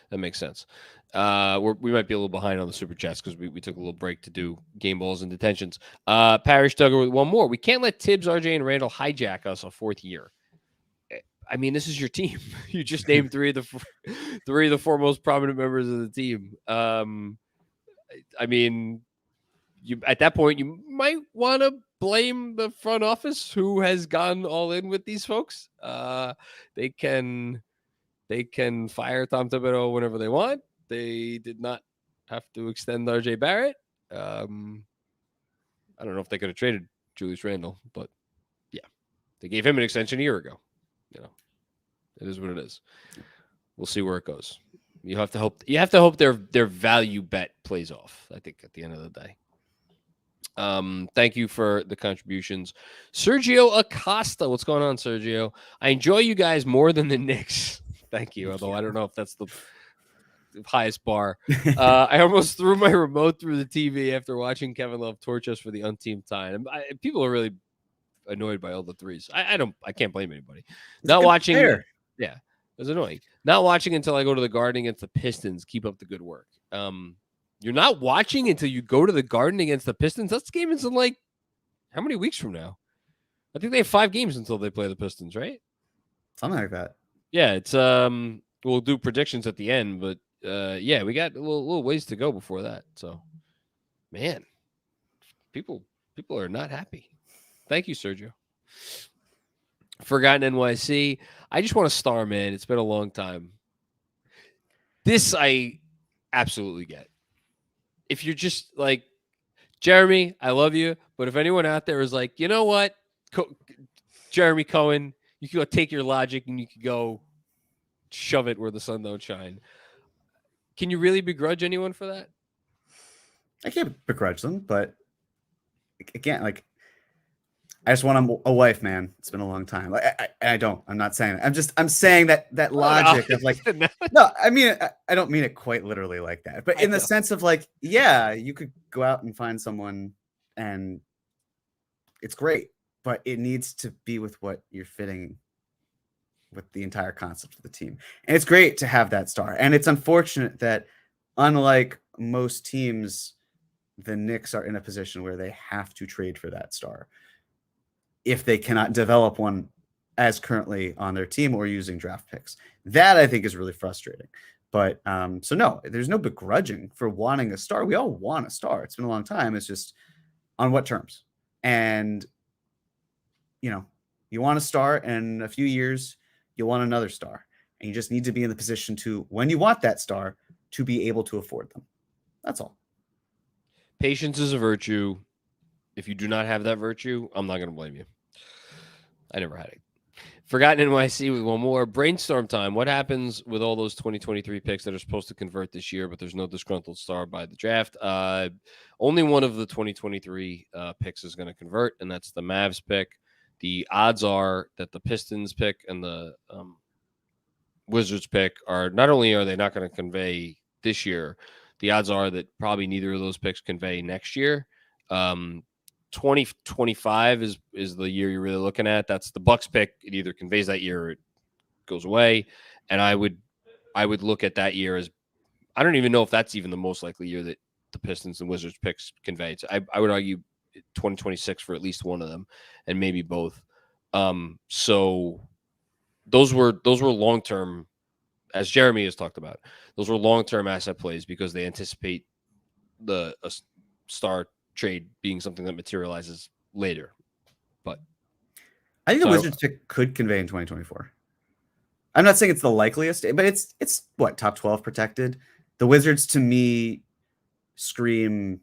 That makes sense. We might be a little behind on the super chats because we took a little break to do game balls and detentions. Parrish Duggar with one more. We can't let Tibbs, RJ, and Randle hijack us a 4th year. I mean, this is your team. You just named three of the 4 most prominent members of the team. I mean, at that point, you might want to blame the front office, who has gone all in with these folks. They can fire Tom Thibodeau whenever they want. They did not have to extend RJ Barrett. I don't know if they could have traded Julius Randle, but yeah, they gave him an extension a year ago. It is what it is. We'll see where it goes. You have to hope their value bet plays off, I think, at the end of the day. Thank you for the contributions. Sergio Acosta. What's going on, Sergio? I enjoy you guys more than the Knicks. Thank you. Although I don't know if that's highest bar. I almost threw my remote through the TV after watching Kevin Love torch us for the umpteenth time. People are really annoyed by all the threes. I can't blame anybody. Not watching. Yeah, it was annoying. Not watching until I go to the Garden against the Pistons. Keep up the good work. You're not watching until you go to the Garden against the Pistons. That's game is in like how many weeks from now? I think they have 5 games until they play the Pistons, right? Something like that. Yeah, it's we'll do predictions at the end, but yeah, we got a little ways to go before that. So, man, people are not happy. Thank you, Sergio. Forgotten NYC. I just want a star, man. It's been a long time. This I absolutely get. If you're just like Jeremy, I love you, but if anyone out there is like, you know what, Jeremy Cohen, you can go take your logic and you can go shove it where the sun don't shine. Can you really begrudge anyone for that? I can't begrudge them, but again, like, I just want a wife, man. It's been a long time. I'm not saying that. I'm saying that logic of like, no, I mean, I don't mean it quite literally like that, but in the sense of like, yeah, you could go out and find someone and it's great, but it needs to be with what you're fitting with the entire concept of the team. And it's great to have that star. And it's unfortunate that unlike most teams, the Knicks are in a position where they have to trade for that star if they cannot develop one as currently on their team or using draft picks. That I think is really frustrating. But so no, there's no begrudging for wanting a star. We all want a star. It's been a long time. It's just on what terms? And, you know, you want a star in a few years, you'll want another star. And you just need to be in the position to, when you want that star, to be able to afford them. That's all. Patience is a virtue. If you do not have that virtue, I'm not going to blame you. I never had it. Forgotten NYC with one more. Brainstorm time. What happens with all those 2023 picks that are supposed to convert this year, but there's no disgruntled star by the draft? Only one of the 2023 picks is going to convert, and that's the Mavs pick. The odds are that the Pistons pick and the Wizards pick are not only are they not going to convey this year, the odds are that probably neither of those picks convey next year. 2025 is the year you're really looking at. That's the Bucks pick. It either conveys that year or it goes away. And I would look at that year as, I don't even know if that's even the most likely year that the Pistons and Wizards picks convey. So I would argue 2026 for at least one of them and maybe both. So those were long-term, as Jeremy has talked about, those were long-term asset plays because they anticipate a star trade being something that materializes later. But I think the Wizards pick could convey in 2024. I'm not saying it's the likeliest, but it's what, top 12 protected. The Wizards to me scream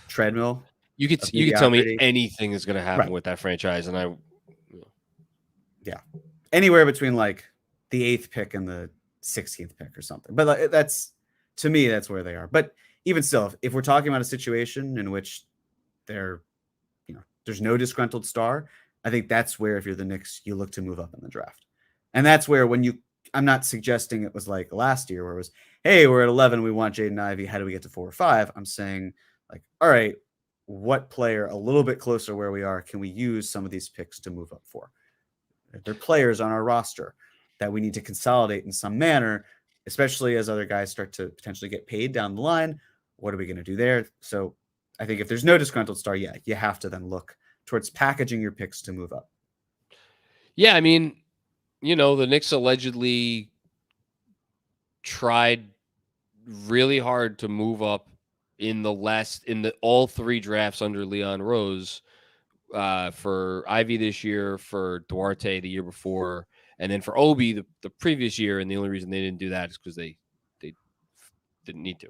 treadmill. You could tell me anything is going to happen with that franchise, and anywhere between like the 8th pick and the 16th pick or something. But that's, to me, that's where they are. But even still, if we're talking about a situation in which there's no disgruntled star, I think that's where, if you're the Knicks, you look to move up in the draft. And that's where I'm not suggesting it was like last year where it was, hey, we're at 11, we want Jaden Ivey, how do we get to 4 or 5? I'm saying like, all right, what player a little bit closer where we are can we use some of these picks to move up for? If there are players on our roster that we need to consolidate in some manner, especially as other guys start to potentially get paid down the line. What are we going to do there? So I think if there's no disgruntled star, you have to then look towards packaging your picks to move up. Yeah, I mean, the Knicks allegedly tried really hard to move up in the all 3 drafts under Leon Rose, for Ivy this year, for Duarte the year before, and then for Obi the previous year. And the only reason they didn't do that is because they didn't need to.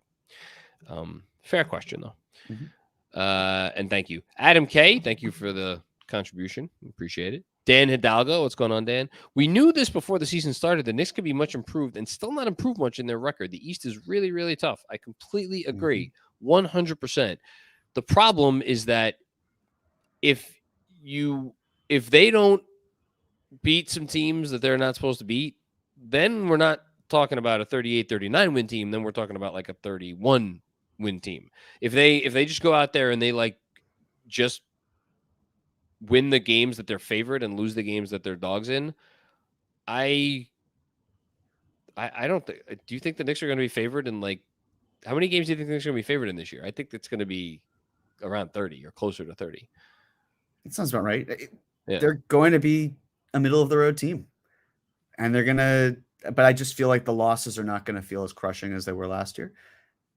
Fair question though. Mm-hmm. And thank you, Adam K. Thank you for the contribution. Appreciate it. Dan Hidalgo, what's going on, Dan? We knew this before the season started. The Knicks could be much improved and still not improve much in their record. The East is really, really tough. I completely agree. 100%. The problem is that if they don't beat some teams that they're not supposed to beat, then we're not talking about a 38-39 win team, then we're talking about like a 31 win team. If they just go out there and they like just win the games that they're favored and lose the games that they're dogs in, I don't think. Do you think the Knicks are going to be favored in like how many games do you think the Knicks are going to be favored in this year? I think it's going to be around 30 or closer to 30. It sounds about right. Yeah. They're going to be a middle of the road team, and they're gonna. But I just feel like the losses are not going to feel as crushing as they were last year,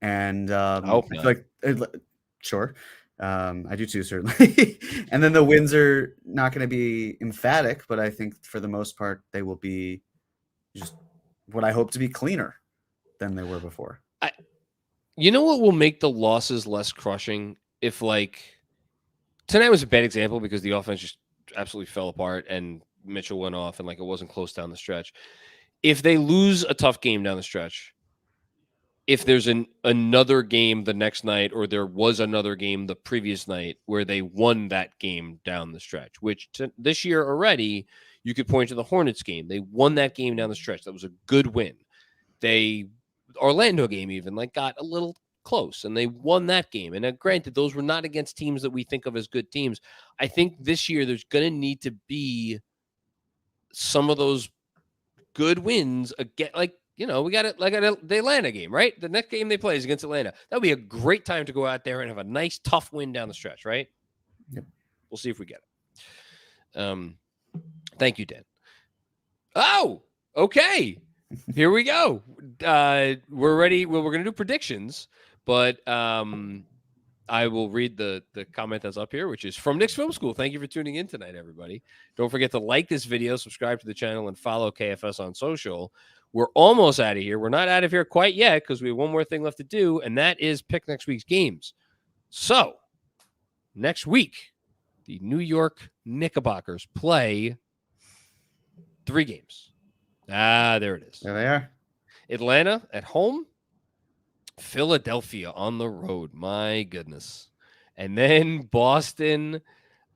and I hope feel not. like sure. I do too, certainly. And then the wins are not going to be emphatic, but I think for the most part, they will be just what I hope to be cleaner than they were before. You know what will make the losses less crushing? If like tonight was a bad example because the offense just absolutely fell apart and Mitchell went off and like it wasn't close down the stretch. If they lose a tough game down the stretch, if there's another game the next night or there was another game the previous night where they won that game down the stretch, which this year already you could point to the Hornets game. They won that game down the stretch. That was a good win. Orlando game even like got a little close and they won that game. And granted, those were not against teams that we think of as good teams. I think this year there's going to need to be some of those good wins again. Like, you know, we got it like the Atlanta game, right? The next game they play is against Atlanta. That would be a great time to go out there and have a nice, tough win down the stretch, right? Yep. We'll see if we get it. Thank you, Dan. Oh, okay. Here we go. We're ready. Well, we're going to do predictions, but I will read the comment that's up here, which is from Knicks Film School. Thank you for tuning in tonight, everybody. Don't forget to like this video, subscribe to the channel, and follow KFS on social. We're almost out of here. We're not out of here quite yet because we have one more thing left to do, and that is pick next week's games. So, next week, the New York Knickerbockers play 3 games. There it is. There they are. Atlanta at home. Philadelphia on the road. My goodness. And then Boston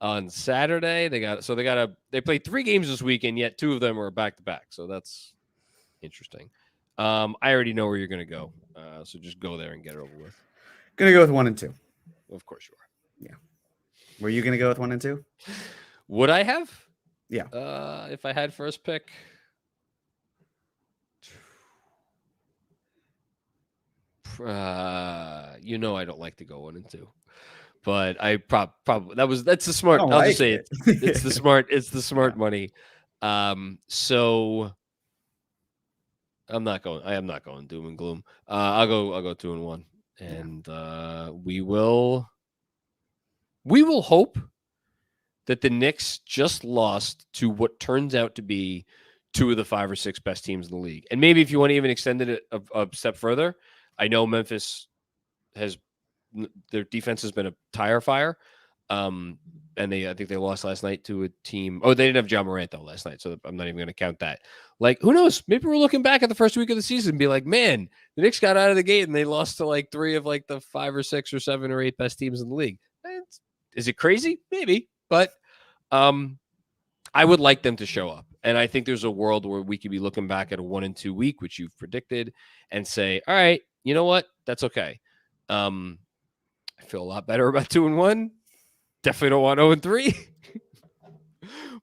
on Saturday. They played 3 games this weekend, yet 2 of them are back to back. So that's interesting. I already know where you're going to go. So just go there and get it over with. Gonna go with 1 and 2. Of course you are. Yeah. Were you gonna go with 1 and 2? Would I have? Yeah. If I had first pick. You know I don't like to go 1 and 2, but I probably that's the smart. I'll just say it. It's the smart. It's the smart money. So I'm not going. I am not going doom and gloom. I'll go 2 and 1, and we will hope that the Knicks just lost to what turns out to be 2 of the 5 or 6 best teams in the league, and maybe if you want to even extend it a step further. I know Memphis their defense has been a tire fire. And I think they lost last night to a team. Oh, they didn't have Ja Morant though last night. So I'm not even going to count that. Like, who knows? Maybe we're looking back at the first week of the season and be like, man, the Knicks got out of the gate and they lost to like 3 of like the 5 or 6 or 7 or 8 best teams in the league. Is it crazy? Maybe, but I would like them to show up. And I think there's a world where we could be looking back at a 1 and 2 week, which you've predicted, and say, all right, you know what? That's okay. I feel a lot better about 2 and 1. Definitely don't want 0 and 3.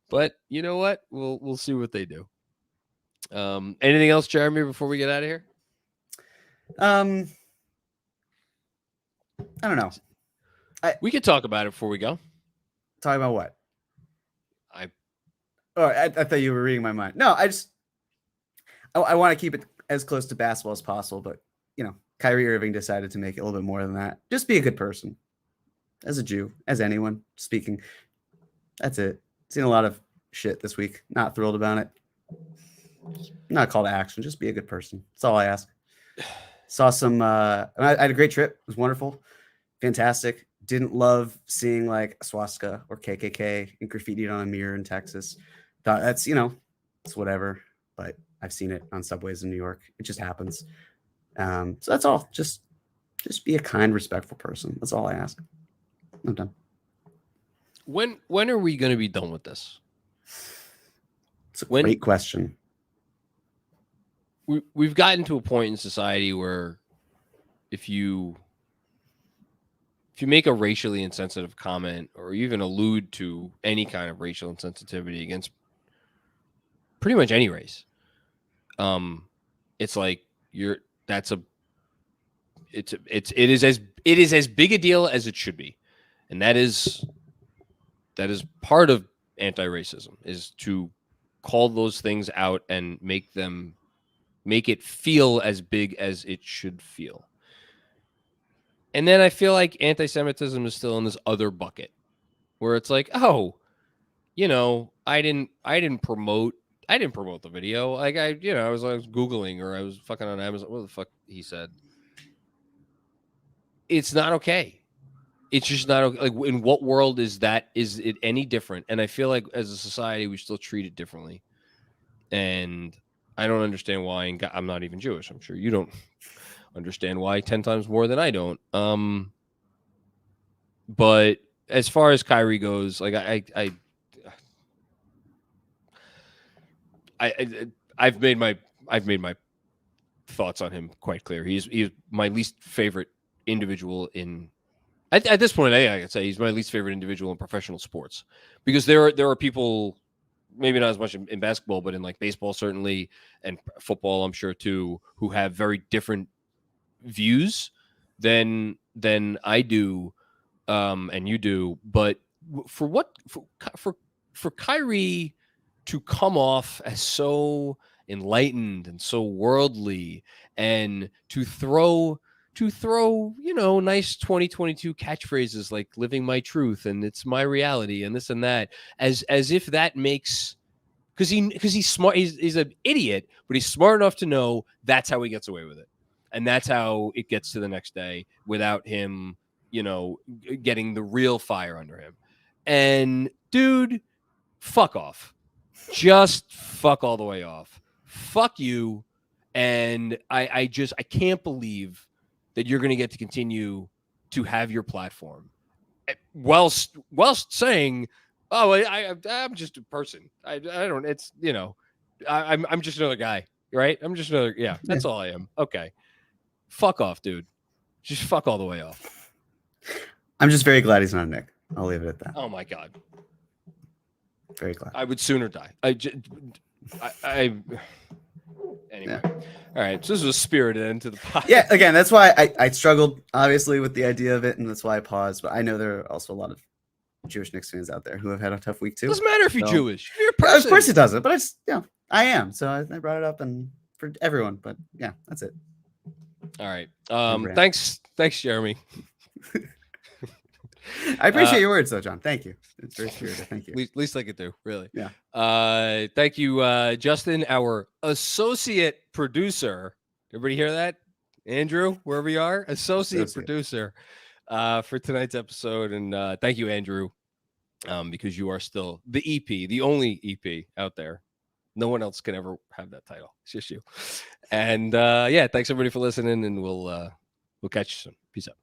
But you know what? We'll see what they do. Anything else, Jeremy, before we get out of here? I don't know. We could talk about it before we go. Talk about what? I thought you were reading my mind. No, I want to keep it as close to basketball as possible, but you know, Kyrie Irving decided to make it a little bit more than that. Just be a good person. As a Jew, as anyone speaking. That's it. Seen a lot of shit this week. Not thrilled about it. Not a call to action. Just be a good person. That's all I ask. Saw some I had a great trip. It was wonderful. Fantastic. Didn't love seeing like a swastika or KKK and graffitied on a mirror in Texas. Thought that's, you know, it's whatever. But I've seen it on subways in New York. It just happens. So that's all. Just be a kind, respectful person. That's all I ask. I'm done. When are we going to be done with this? It's a great question. we've gotten to a point in society where if you make a racially insensitive comment or even allude to any kind of racial insensitivity against pretty much any race, it's like it is as big a deal as it should be, and that is part of anti-racism, is to call those things out and make it feel as big as it should feel. And then I feel like anti-Semitism is still in this other bucket where it's like, oh, I didn't promote the video. Like I was Googling, or I was fucking on Amazon. What the fuck he said? It's not okay. It's just not okay. Like, in what world is it any different? And I feel like as a society, we still treat it differently. And I don't understand why. And I'm not even Jewish. I'm sure you don't understand why 10 times more than I don't. But as far as Kyrie goes, like I've made my thoughts on him quite clear. He's my least favorite individual in. At this point, I could say he's my least favorite individual in professional sports, because there are people, maybe not as much in basketball, but in like baseball certainly, and football I'm sure too, who have very different views than I do, and you do. But for Kyrie to come off as so enlightened and so worldly, and to throw nice 2022 catchphrases like "living my truth" and "it's my reality" and this and that, as if that makes, because he's smart, he's an idiot, but he's smart enough to know that's how he gets away with it, and that's how it gets to the next day without him getting the real fire under him. And dude, fuck off. Just fuck all the way off. Fuck you. And I can't believe that you're going to get to continue to have your platform whilst saying, oh, I'm just a person. I don't, it's, I'm just another guy, right? I'm just another, that's all I am. Okay. Fuck off, dude. Just fuck all the way off. I'm just very glad he's not a Knick. I'll leave it at that. Oh my God. Very glad. I would sooner die. Anyway. Yeah. All right. So this was a spirited end to the podcast. Yeah. Again, that's why I struggled, obviously, with the idea of it, and that's why I paused. But I know there are also a lot of Jewish Knicks fans out there who have had a tough week too. Doesn't matter if you're Jewish. You're a person. Of course it doesn't. But I am. So I brought it up and for everyone. But yeah, that's it. All right. Thanks, Jeremy. I appreciate your words, though, John. Thank you. It's very spirited. Thank you. Least I could do, really. Yeah. Thank you, Justin, our associate producer. Everybody hear that? Andrew, wherever you are, associate producer for tonight's episode. And thank you, Andrew, because you are still the EP, the only EP out there. No one else can ever have that title. It's just you. And thanks everybody for listening, and we'll catch you soon. Peace out.